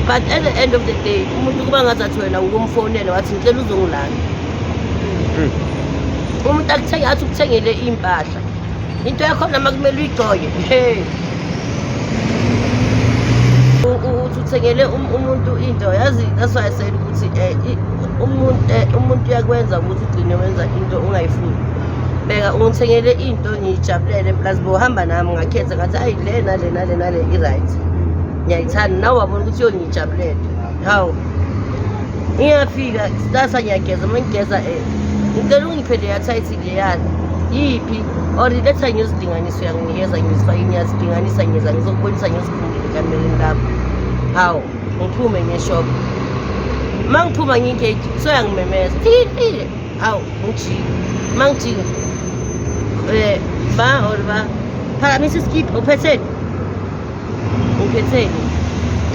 But at the end of the day umuntu kuba ngazathi wena ukumfonela wathi ngicela uzongilanda. Umuntu akuthenga athi ukuthengele impahla into yakhona makumele uyigcoke uthengele umuntu into yazi that's why I said ukuthi umuntu uyakwenza ukuthi ugcine wenza into ungayifuni. Beka ungithengele into ngijabulele plus bohamba nami ngakhetha ngathi ayi le nale i-right ngiyayithanda nawe wabona ukuthi yongijabulele hawu ngiyafika sitasa ngiyageza mangigeza ngicela ungiphele yathayithi leyana yiphi or letha ngiyozidinganisa uyanginikeza ngizifake ngiyazidinganisa ngiza ngizokubonisa ngizikhumbule kameleni lapho hawu ngiphume ngeshop mangiphuma ngingeke so yangimemeza thile hawu ngijike mangijike ba phakamisa iskip uphetheni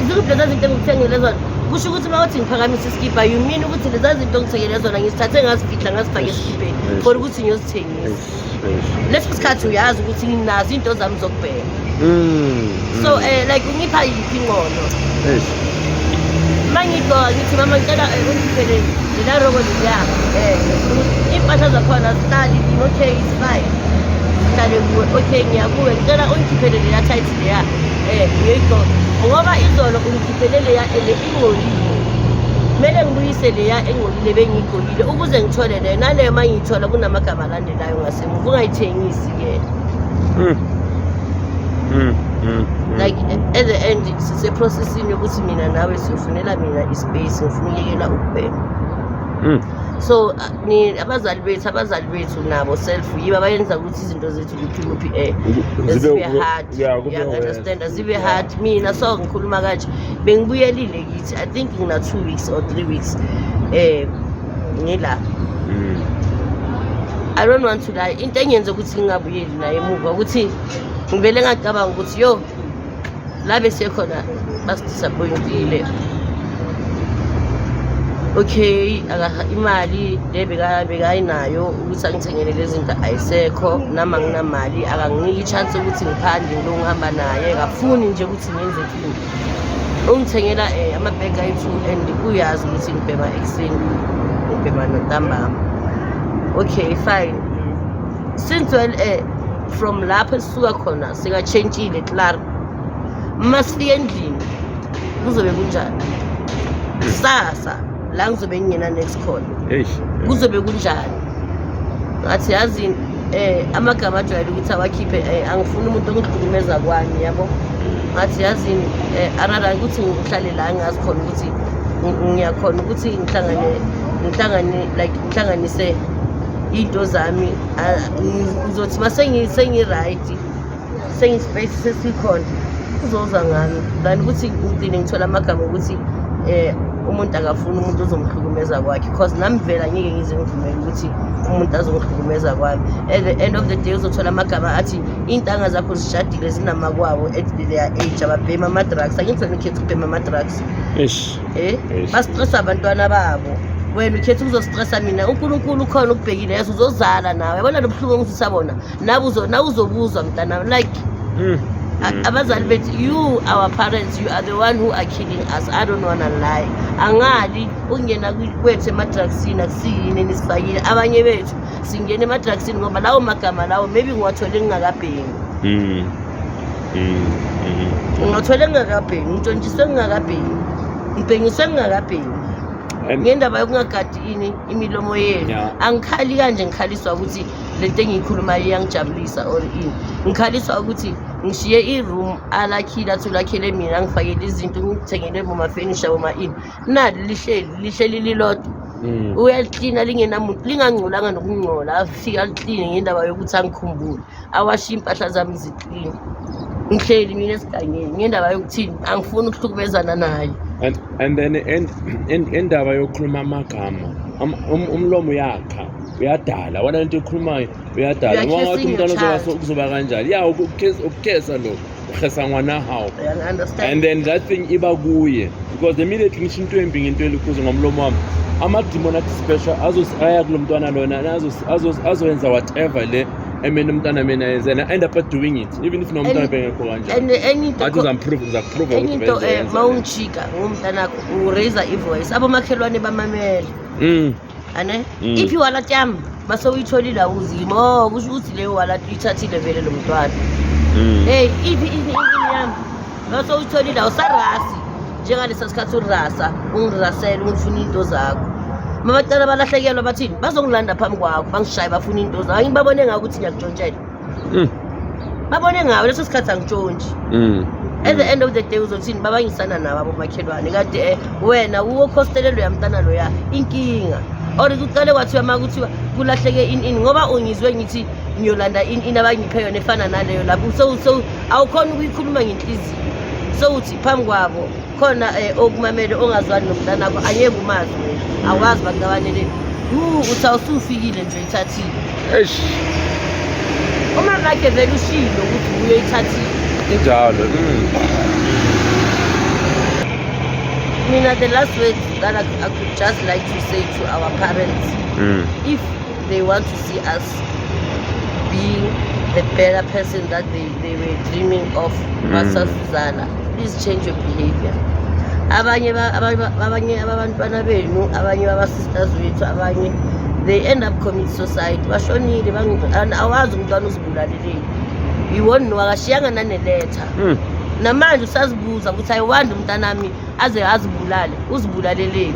izikuphi lezi zinto engikuthengele zona kusho ukuthi mawuthi ngiphakamisa iskipa you mean ukuthi lezi zinto ngithengele zona ngizithathe ngazifihla ngazifake eskipeni for ukuthi ngiyozithengisa. Leso sikhathi uyazi ukuthi nginazo into zami zokubheka. So like ungipha yiphi inqono mangigqoka ngithi mama ngicela ungiphele la robo liya impahla zakhona zihlali okay it's fine sihlale kuwe okay ngiyakuwe ngicela ungiphelele leya tight leya ngiyigqoka ngoba izolo ungiphelele leya ingcolile kumele ngibuyise leya engcolile bengigqokile ukuze ngithole leyo naleyo mangiyithola kunamagama alandelayo ngasemuva ungayithengisi ke like at the end siseprocessini yokuthi mina nawe siyofunela mina ispace ngifunekela ukubheka so abazali bethu nabo self yiba bayenza ukuthi izinto zethu kuphi zibe hard understand zibe hard mina so ngikhuluma kanje bengibuyelile kithi I think ngina 2 weeks or 3 weeks ngila I don't want to lie into engenze ukuthi ngingabuyeli naye emuva ukuthi ngivele ngacabanga ukuthi yo labe sikhona basidisappointile okay imali lebekayinayo ukuthi angithengele lezi zinto ayisekho nama nginamali akanginiki chance ukuthi ngiphande lo ngihamba naye ngafuni nje ukuthi ngenze into ungithengela amabhega ethu and uyazi ukuthi ngibhema ekseni ngibhema ntambama okay fine since well from lapho sisuka khona sika changeile claro masifike endlini kuzobe kunjani sasa la ngizobe ngiyena next call kuzobe kunjani ngathi yazi amagama ajwayele ukuthi awakhiphe angifuni umuntu ongihlukumeza kwami yabo ngathi yazi arara ukuthi ngihlale la ngazi khona ukuthi ngiyakhona ukuthi ngihlanganise into zami ngizothi masengi right sengispace sesikhona kuzoza ngami kanti ukuthi ngidine ngithola amagama ukuthi umuntu akafuni umuntu ozomhlukumeza kwakhe because nami vela ngeke ngize ngivumele ukuthi umuntu azongihlukumeza kwami at the end of the day uzothola amagama athi intanga zakho zishadile zinamakwabo at their age ababhema ama-drugs angithoni ukhetha ukubhema ama-drugs bastressa abantwana babo wena ukhetha uzostressa mina uNkulunkulu ukhona ukubhekile yazi uzozala nawe yabona lo buhlungu engizisabona nawe uzobuzwa mntana like abazali bethu you our parents you are the one who are killing us I don't wanna lie angali ungena kwethu ema-drugsini akusiyini nisifakile abanye bethu singena ema-drugsini ngoba lawo magama lawo maybe ngiwathole ngingakabheki ngiwathole ngingakabheki ngitshontshiswe ngingakabheki ngibhengiswe ngingakabheki ngendaba yokungagadi imilomo yenu angikhali kanje ngikhaliswa ukuthi lento engiyikhulumayo iyangijabulisa or ini ngikhaliswa ukuthi ngishiye i-room alakhile athulakhele mina ngifakele izinto ngithengele bomafenisha boma ini nali lihleli lilodwa uyaliklina lingenamuntu lingangcolanga nokungcola afika alikline ngendaba yokuthi angikhumbule awashiya impahla zami ziklini ngihleli mina esigangeni ngendaba yokuthini angifuni ukuhlukumezana naye and then endaba yokukhuluma amagama umlomo yakha uyadala wona into ekhulumayo uyadala ngoba umntwana uzoba kanjani ukukhesa lo ukhesa ngwana hawo and then that thing iba kuye because immediately ngisho into embi ngento elikhuzo ngomlomo wami amademon athi special azosaya kulo mntwana lona azoyenza whatever le emene umntwana mina yenza and I end up doing it even if nomntwana bengekho kanjani athi uzamprove ukuthi mawungijika ngomntanakho uraise ivoice abomakhelwane bamamela ane iphi wallet yami base uyitholile awuzimo kusho ukuthi leyo wallet uyithathile vele lo mntwana hey iphi yami base uyitholile awusarasi njengalesa sikhathi urasa ungirasela ungifuna into zakho mabacala balahlekelwa bathini bazongilanda phambi kwakho bangishaye bafuna into zakho ngibabone ngakuthi ngiyakutshontshela babone ngawe leso sikhathi angitshontshi at the end of the day uzothini babangisana nabo abomakhelwane kade wena uwokhostelelo yamntana loya inkinga or kuqale kwathiwa makuthiwa kulahleke ini ngoba ungizwe ngithi ngiyolanda ini abangiphe yona efana naleyo lapho so awukhona ukuyikhuluma ngenhliziyo so uthi phambi kwabo khona okumamele ongazwani nomntanakho angeke umazi wena awazi bangabanele uthi awusufikile nje ithathile uma lakhe vele ushilo ukuthi uyoyithathile njalo Mina, the last words that I could just like to say to our parents, if they want to see us being the better person that they were dreaming of, Suzana, please change your behavior. Abanye abantwana benu, abanye sisters wethu, abanye they end up committing suicide. Bashonile and awazi umntwana uzibulalele. You won't know akashiyanga naneletha. Namanje usazibuza ukuthi ayiwandi umntanami aze azibulale uzibulalele.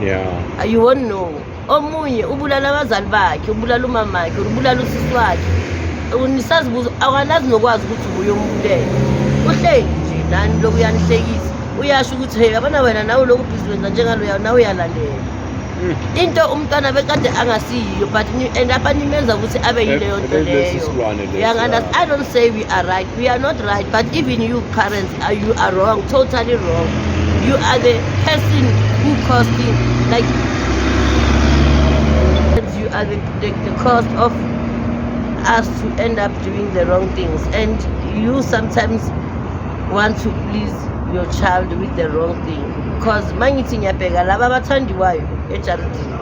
Yeah. You won't know. Omunye ubulala abazali bakhe, ubulala umama wakhe, ubulala usisi wakhe. Unisazibuza awalazi nokwazi ukuthi uyombulele. uhleli nje nani lokhu uyanihlekisa uyasho ukuthi hey yabona wena nawe lokhu busy wenza njengaloya nawe uyalandela into umntwana bekade angasiyiyo but and apha nimenza ukuthi abe yileyo nto leyo. I don't say we are right, we are not right, but even you parents you are wrong, totally wrong. You are the person who caused it, like you are the cause of us to end up doing the wrong things, and you sometimes want to please your child with the wrong thing, because mangithi ngiyabheka laba abathandiwayo ejaridini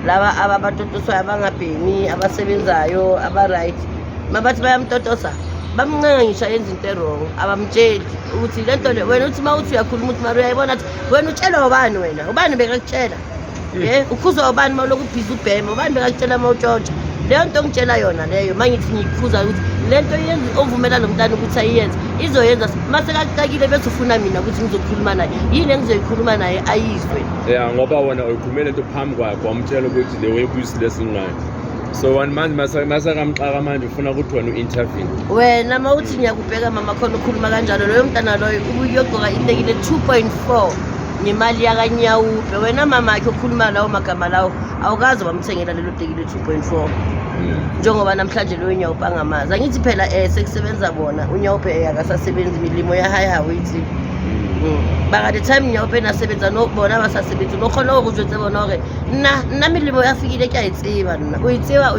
laba ababatotoswayo abangabhemi abasebenzayo aba-right mabathi bayamtotosa bamncenga ngisho yenza into wrong abamtsheli ukuthi le nto le wena uthi uma uthi uyakhuluma uthi mara uyayibona athi wena utshelwa ubani wena ubani bekakutshela ukhuzwa ubani uma ulokhu ubhizi ubhema ubani bekakutshela uma utshontsha leyo nto ngitshela yona leyo mangithi ngikhuza ukuthi le nto yenza ovumela lo mntana ukuthi ayiyenze izoyenza masekakucakile bese ufuna mina ukuthi ngizokhuluma naye yini engizoyikhuluma naye ayizwe ngoba wona uyikhulumele into phambi kwakhe wamtshela ukuthi le webuyisi lesinqayo so manje masakamxaka manje ufuna ukuthi wena u-intervene wena ma uthi ngiyakubheka mama khona ukhuluma kanjalo loyo mntana loyo uyogqoka itekile 2.4 nemali yakanyawube wena mama yakhe ukhuluma lawo magama lawo awukazi wamthengela lelo tekile 2.4 njengoba namhlanje loyo nyawupe angamazi angithi phela sekusebenza bona unyawupe akasasebenzi imilimo ya-highway baka the time nyawupe nasebenza bona abasasebenzi nokhona ukuzwetse bona ore nna milimo yafikile kuyayitseba nna uyitsiba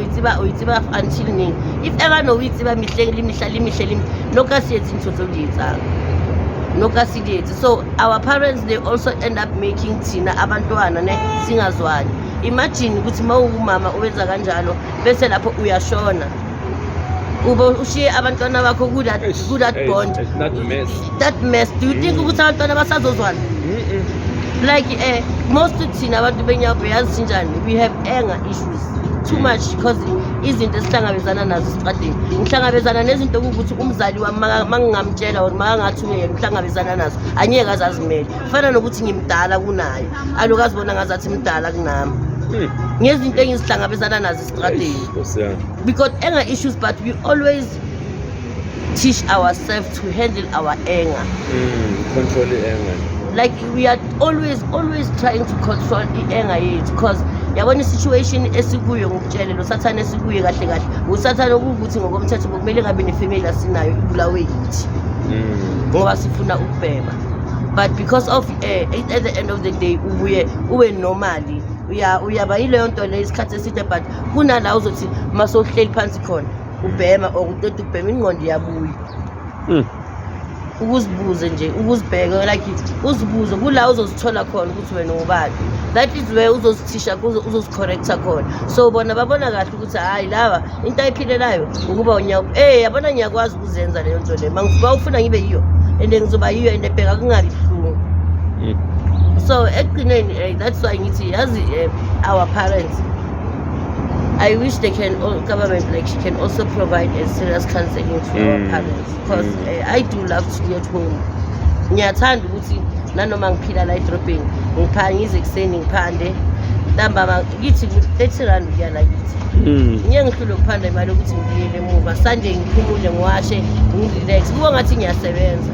until nini if ever no uyitsiba mihle nokasiyenzi ntho zodiyetsanga nokasidiyethi. So our parents they also end up making thina abantwana singazwani. Imagine ukuthi mawumama uwenza kanjalo bese lapho uyashona ube ushiye abantwana bakho good at bond that mess. Do you think ukuthi abantwana basazozwana? Like most thina abantu benyawupe yazi njani, we have anger issues too much because izinto esihlangabezana nazo esicadeni ngihlangabezana nezinto ukuthi umzali wami mangingamtshela or makangathi uyena uhlangabezana nazo anyeke azazimele kufana nokuthi ngimdala kunaye alokazi bona ngazathi imdala kunami ngezinto engizihlangabezana nazo esicadeni because anger issues, but we always teach ourselves to handle our anger, control the anger. Like we are always trying to control the anger yethu because yabona situation esikuyo ngokutshela lo sathana esikuye kahle kahle usathana ukuthi ngokomthetho kumele ngabe nefamily asinayo ibulawe yithi ngoba sifuna ukubhema, but because of at the end of the day ube normally uyaba yileyo nto le isikhathi eside, but kunala uzothi masohleli phansi khona ubhema or uqeda ukubhema ingqondo yabuya ukuzibuze nje ukuzibheka like uzibuze kula uzozithola khona ukuthi wena ubani. That is where uzozithisha uzozicorrecta khona. So bona babona kahle ukuthi hayi laba into ayiphilelayo ukuba unyawupe yabona ngiyakwazi ukuzenza leyo nto le mangifuba ufuna ngibe yiyo and ngizoba yiyo and ebheka kungabi buhlungu. So ekugcineni that's why ngithi yazi our parents, I wish they can, government like she can also provide a serious counseling to our parents because I do love to be at home. Ngiyathanda ukuthi nanoma ngiphila la edrobheni ngiphanga izekuseni ngiphande ntambama ngithi 30 rand kuyala kithi ngiye ngihlule ukuphanda imali ukuthi ngibuyele emuva Sunday ngiphumule ngiwashe ngirelax kuba ngathi ngiyasebenza,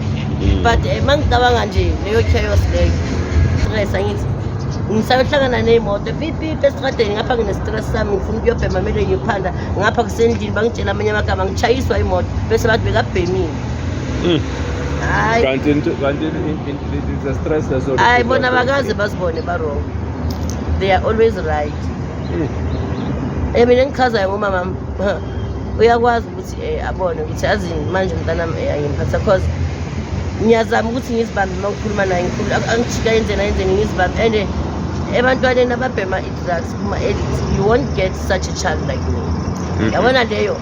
but mangicabanga nje leyo chaos leyo stress angithi ngisayohlangana nemoto pipi esitradeni ngapha ngine-stress sami ngifuna ukuyobhema kumele ngiyophanda ngapha kusendlini bangitshela amanye amagama ngitshayiswa imoto bese bathi bekabhemile. Hayi bona bakaze bazibone ba-wrong, they are always right. Mina engichazayo ngomama uyakwazi ukuthi abone ukuthi azini manje umntanami angimphasa because ngiyazama ukuthi ngizibambe uma ngikhuluma naye angijika yenzeni ngizibambe and ebantwaneni ababhema i-drugs kuma-addicts you won't get such a child like me. Yabona leyo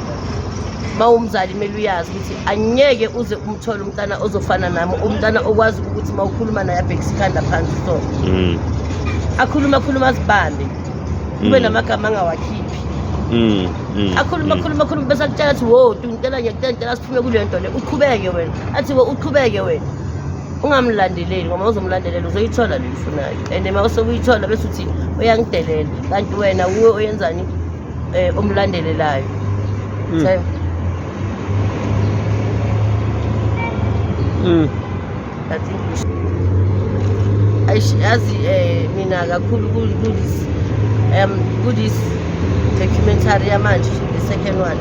mawumzali kumele uyazi ukuthi anyeke uze umthole umntana ozofana nami, umntana okwazi ukuthi mawukhuluma naye abhekise ikhanda phansi so akhuluma azibambe kube namagama angawakhiphi akhuluma bese akutshela athi wo ngicela siphume kule nto le uqhubeke wena athi uqhubeke wena ungamlandeleli ngoba uzomlandelela uzoyithola le ufunayo and mawusokuyithola bese uthi uyangidelela kanti wena uwe oyenzani omlandelelayo. I think we should. Yazi mina kakhulu kudis documentary yamanje the second one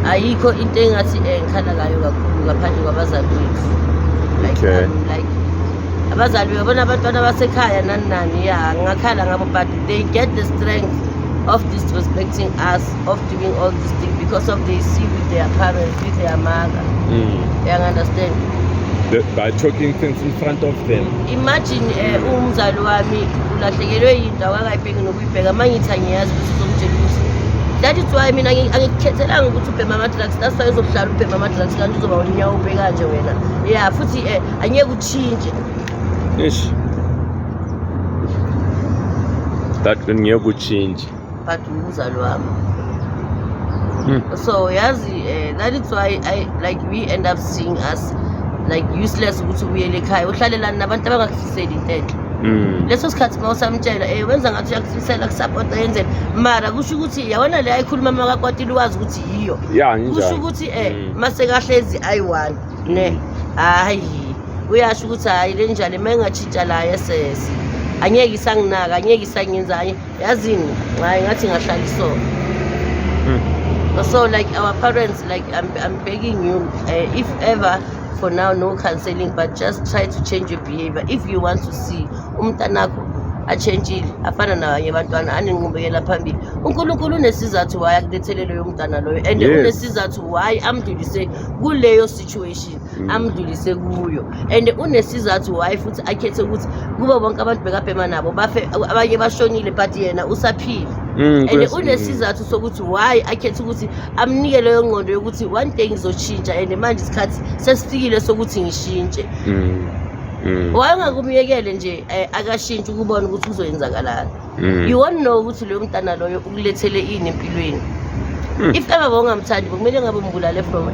ayikho into engathi ngikhala ngayo kakhulu ngaphandle kwabazali bethu like abazali babona abantwana basekhaya nani ya ngakhala ngabo but they get the strength of disrespecting us, of doing all these things because of they see with their parents, with their mother. You understand? By talking things in front of them. Imagine umzali wami ulahlekelwe yinto akakayibheki nokuyibheka mangithi angiyazi ukuthi uzomtshela ukuthi that is why mina angikhethelanga ukuthi ubhema ama-drugs, that's why uzohlala ubhema ama-drugs kanti uzoba unyawo ubheka nje wena. Yeah, futhi angeke utshintshe. Ish. That ngeke utshintshe. But umzali wami. So yazi that is why we end up seeing us like useless ukuthi ubuyele ekhaya uhlalelana nabantu abangakufiseli into leso sikhathi mawusamtshela wenza ngathi uyakufisela kusupport yenzela mara kusho ukuthi yabona le ayikhuluma makakwatile wazi ukuthi yiyo kusho ukuthi mase kahlezi ayi1 ne hayi uyasho ukuthi hayi le njalo mengatshintsha la yesesi angeke isanginaka angeke isangenzanye yazini hayi ngathi ngahlala isona. So like our parents, like I'm begging you, if ever for now no counseling, but just try to change your behavior. If you want to see umntanakho achangile afana nabanye abantwana anenqubekela phambili uNkulunkulu unesizathu why akulethelele yomntana loyo and unesizathu why amdlulise kuleyo situation amdlulise kuyo and unesizathu why futhi akhethe ukuthi kuba bonke abantu bekabhema nabo bafe abanye bashonile but yena usaphila and unesizathu sokuthi why akhethe ukuthi amnike leyo ngqondo yokuthi one day ngizotshintsha and manje isikhathi sesifikile sokuthi ngishintshe. Wangakumyekele nje akashintshe ukubona ukuthi uzoyenzakalana. You won't know ukuthi leyo mntana loyo ukulethele ini empilweni. If ever bongamthandi kumele ngabe umbulale from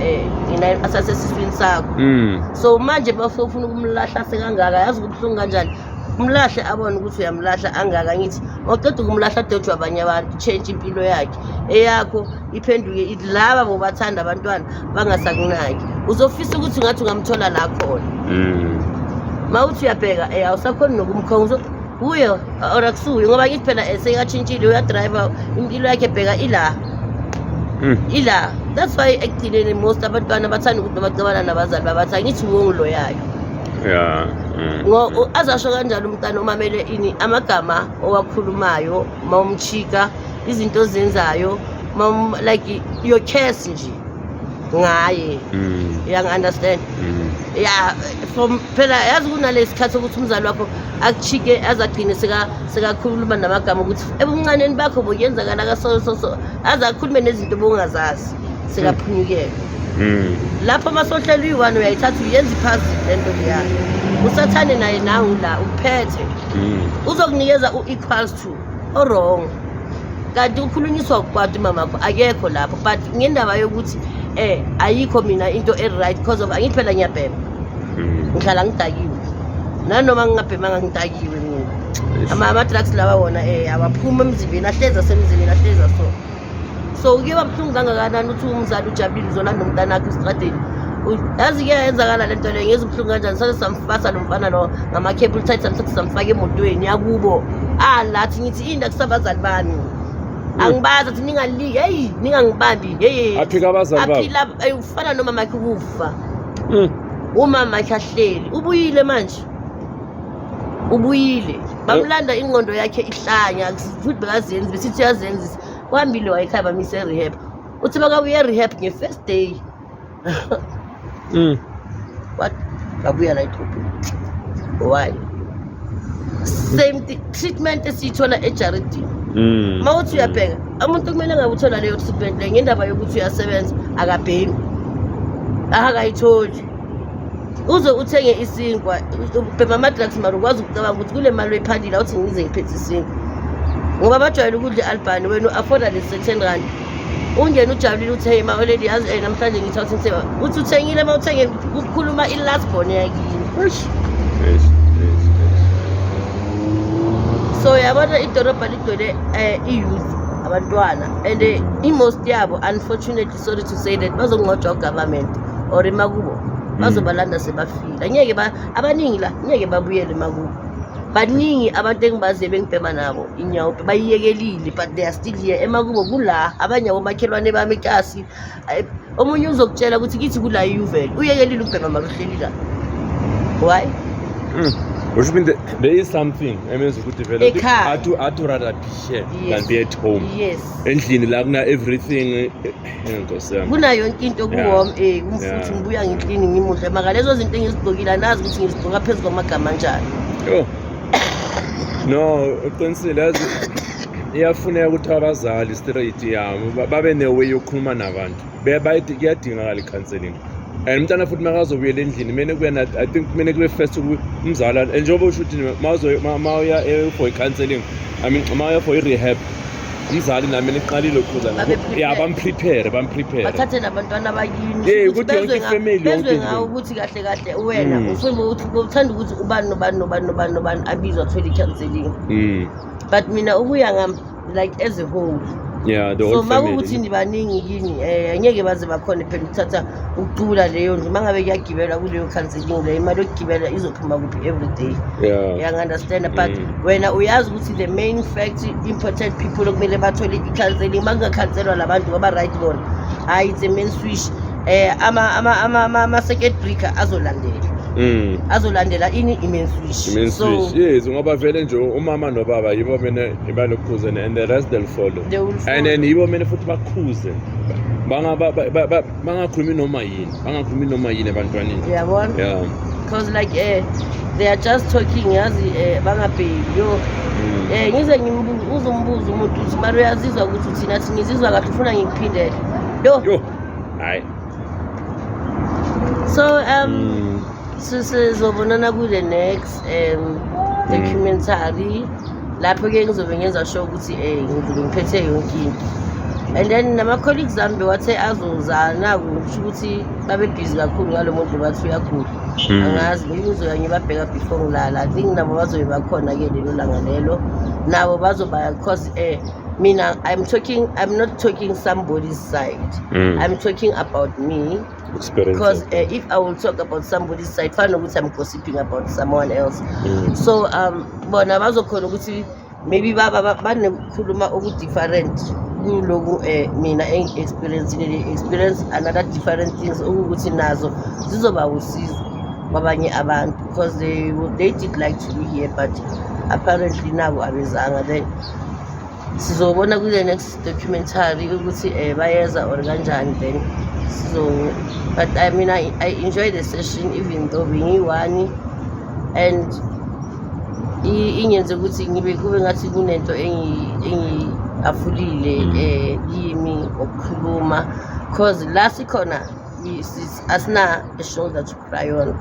asasesiswini sakho. So manje bafuna ukumlahla sekangaka yazi kubhlungu kanjani. Umlahle abone ukuthi uyamlahla angaka ngithi oqeda ukumlahla dedwa abanye abantu change impilo yakhe eyakho iphenduke laba bobathanda abantwana bangasakunaki uzofisa ukuthi ngathi ungamthola la khona. Mawuthi uyabheka awusakhona nokumkhonza kuyo or akusuyo ngoba ngithi phela sekatshintshile uyadrive impilo yakhe bheka ila that's why ekugcineni most abantwana bathanda ukuthi babacabana nabazali babathi ngithi uwongiloyayo. Ngo azasho kanjalo umntana omamele ini amagama owakhulumayo mawumchika izinto zenzayo like your case nje ngaye you understand. Yeah, from phela yazi kunalesikhathi ukuthi umzali wakho akuchike azagcine sekakhuluma namagama ukuthi ebuncaneni bakho bokuyenzakala ka so azakhulume nezinto bongazazi sekaphunyukela. Lapho masohlela uyi1 uyayithatha uyenza iphasi lento yakho usathane naye nawe la uphethe uzokunikeza u-equals to or wrong kanti ukhulunyiswa kwathi mamakho akekho lapho but ngendaba yokuthi ayikho mina into right because of angithi phela ngiyabhema ngihlala ngidakiwe nanoma ngingabhemanga ngidakiwe mina ama-drugs lawa wona awaphuma emzimbeni ahleza semzimbeni ahleza so kuyoba buhlungu kangakanani uthi umzali ujabulile uzolanda umntana wakhe estradeni yazi kuyenzakala lento leyo ngeze ubuhlungu kanjani sase samfasa lo mfana lo ngama-cable tight samthatha samfaka emotweni yakubo lathi ngithi inda kusabazali bani angibaza ukuthi ningaliki hey ningangibambi hey aphika abazali babo aphila ufana nomama wakhe ukufa umama wakhe ahleli ubuyile manje bamlanda ingqondo yakhe ihlanya futhi bekazenzi besithi uyazenzisa uhambile wayekhaya bamise rehab uthi bakabuye rehab nge-first day what kabuya la eThekwini why same treatment esiyithola ejaridini. Mawuthi uyabheka umuntu kumele ngabe uthola leyo treatment le ngendaba yokuthi uyasebenza akabhemi akayitholi uze uthenge isinkwa ubhema ama-drugs mara ukwazi ukucabanga ukuthi kule mali oyiphandile awuthi ngize ngiphethe isinkwa ngoba bajwayele ukudla i-albani wena u-afforda lesi 10 rand ungena ujabulile uthi hey ma-oledi yazi namhlanje ngithi awuthi uthi uthengile ma uthenge ukukhuluma i-last born yakini. So yabona idorobha ligcwele i-youth abantwana and most yabo unfortunately sorry to say that bazongqotshwa government or emakubo bazobalanda sebafile ngeke abaningi la ngeke babuyele emakubo baningi abantu engibaziyo bengibhema nabo inyawupe bayiyekelile but they are still here emakubo kula abanye abomakhelwane bami ekasi omunye uzokutshela ukuthi kithi kula iyuvele uyekelile ukubhema makuhleli la why which means there is something emenza ukuthi vele I'd rather be here than be at home. Yes. Endlini la kuna everything kuna yonke into kuhome umfuthi ngibuya ngiklini ngimuhle maka lezo zinto engizigqokile nazi ukuthi ngizigqoka phezulu kwamagama kanjani. Yo. No, uqinisile yazi iyafuneka ukuthi abazali straight yami babe ne-way yokukhuluma nabantu. Kuyadingakala i-counselling. And umntana futhi makazobuyela endlini kumele kube I think kumele kube first umzala njengoba usho ukuthi mawuya for i-counselling mawuya for i-rehab umzali nami niqalile ukhuza bamprepare bathathe nabantwana bakini ukuthi yonke ifamily bezwe ngawo ukuthi kahle kahle wena ufuna uthanda ukuthi ubani nobani abizwa athola i-counselling but mina ukuya ngami like as a whole so makuthi nibaningi kini angeke baze bakhona phela ukuthatha ukucula leyo nje mangabe kuyagibela kuleyo counselling leyo imali yokugibela izophuma kuphi every day understand but wena uyazi ukuthi the main fact important people okumele bathole i-counselling makungakhanselwa labantu ngoba right bona it's a main switch ama-circuit breaker azolandela ini i-main switch so yes ngoba vele nje umama nobaba yibo mina ibalokhuze and the rest they'll follow and then yibo mina futhi bakhuze bangakhulumi noma yini ebantwaneni yabona because like they are just talking yazi bangabheki yo ngize ngimbuza umuntu uthi mara uyazizwa ukuthi thina ngizizwa kahle ufuna ngikuphindele yo hayi so sizobonana kule next documentary lapho ke ngizobe ngenza sure ukuthi ngiphethe yonke into and then nama-colleagues ami bewathe azozana kusho ukuthi babe busy kakhulu ngalo muntu bathi uyagula angazi ngizoya ngibabheka before ngilala I think nabo bazobe bakhona-ke lelo langa lelo nabo bazoba because mina I'm not talking somebody's side I'm talking about me because if I will talk about somebody's side find ukuthi I'm gossiping about someone else so bona bazokhona ukuthi maybe banekhuluma oku-different kuloku mina experience another different things okukuthi nazo zizoba usizo kwabanye abantu because they did like to be here but apparently nabo abezanga then sizobona kule next documentary ukuthi bayeza or kanjani then but I mean I enjoy the session even though bengiyi-one and ingenze ukuthi kube ngathi kunento afulile yimi ukukhuluma because la sikhona asina a shoulder to cry on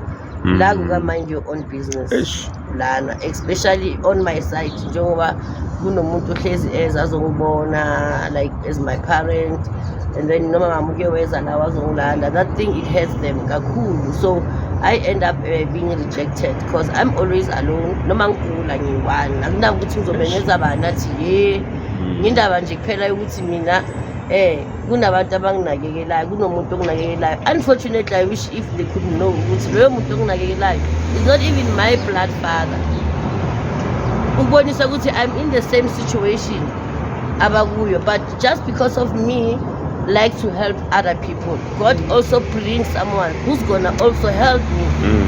la kuka mind your own business lana especially on my side njengoba kunomuntu ohlezi azongibona like as my parent and then noma ngamuke weza la wazongilanda that thing it hurts them kakhulu so I end up being rejected because I'm always alone noma ngigula ngiyi-one akunabo ukuthi ngizobe ngenza bani athi ngindaba nje kuphela ukuthi mina kunabantu abanginakekelayo kunomuntu onginakekelayo unfortunately I wish if they could know ukuthi loyo muntu onginakekelayo is not even my blood father ukubonisa ukuthi I'm in the same situation abakuyo but just because of me like to help other people God also brings someone who's gonna also help me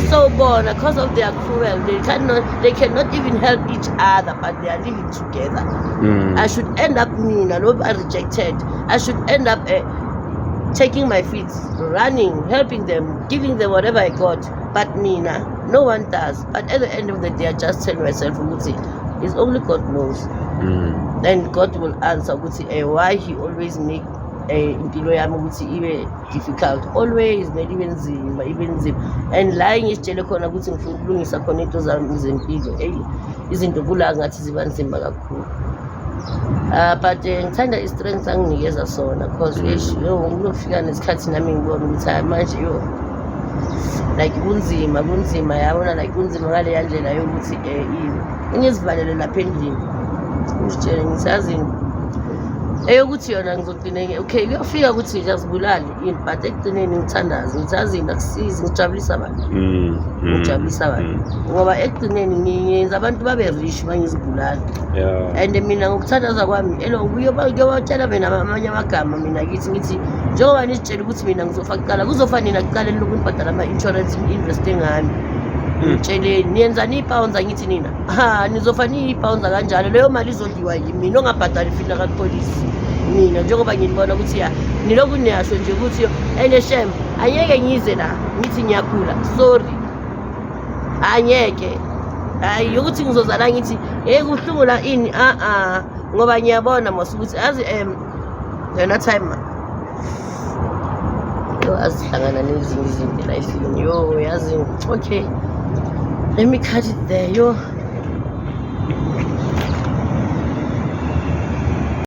so bona because of their cruel they cannot even help each other but they are living together I should end up rejected I should end up taking my feet running helping them giving them whatever I got but mina no one does but at the end of the day I just tell myself it's only God knows then God will answer why he always make impilo yami ukuthi ibe difficult always ibe nzima and la ngizitshele khona ukuthi ngifuna ukulungisa khona into zami zempilo izinto kula ngathi ziba nzima kakhulu but ngithanda i-strength anginikeza sona because kulofika nesikhathi nami ngibona ukuthi manje like kunzima yabona like kunzima ngaleya ndlela yokuthi ngizivalele lapha endlini ngizitshele ngisazini eyokuthi yona ngizogcine okay kuyafika ukuthi ngiyazibulali yini but ekugcineni ngithandaze ngizazi akusizi ngijabulisa abantu ngijabulisa abantu ngoba ekugcineni ngiyenza abantu babe rich mangizibulala and mina ngokuthandaza kwami kuyobatshela mina amanye amagama mina ngithi njengoba nizitshela ukuthi mina ngizofa kuqala kuzofa nina kuqaleni lokubhadala ama-insurance investe ngami ngitsheleni niyenzani ii-pounds angithi nina nizofa niyi-pounds kanjalo leyo mali izodliwa yimina ongabhadali funeral police mina njengoba nginibona ukuthi ya nilokhu niyasho nje ukuthi eneshem angeke ngize la ngithi ngiyagula sorry angeke hayi yokuthi ngizozala ngithi kubuhlungu la ini ngoba ngiyabona mos ukuthi azi yona time azihlangana nezinye izinto elifini yazi okay let me cut it there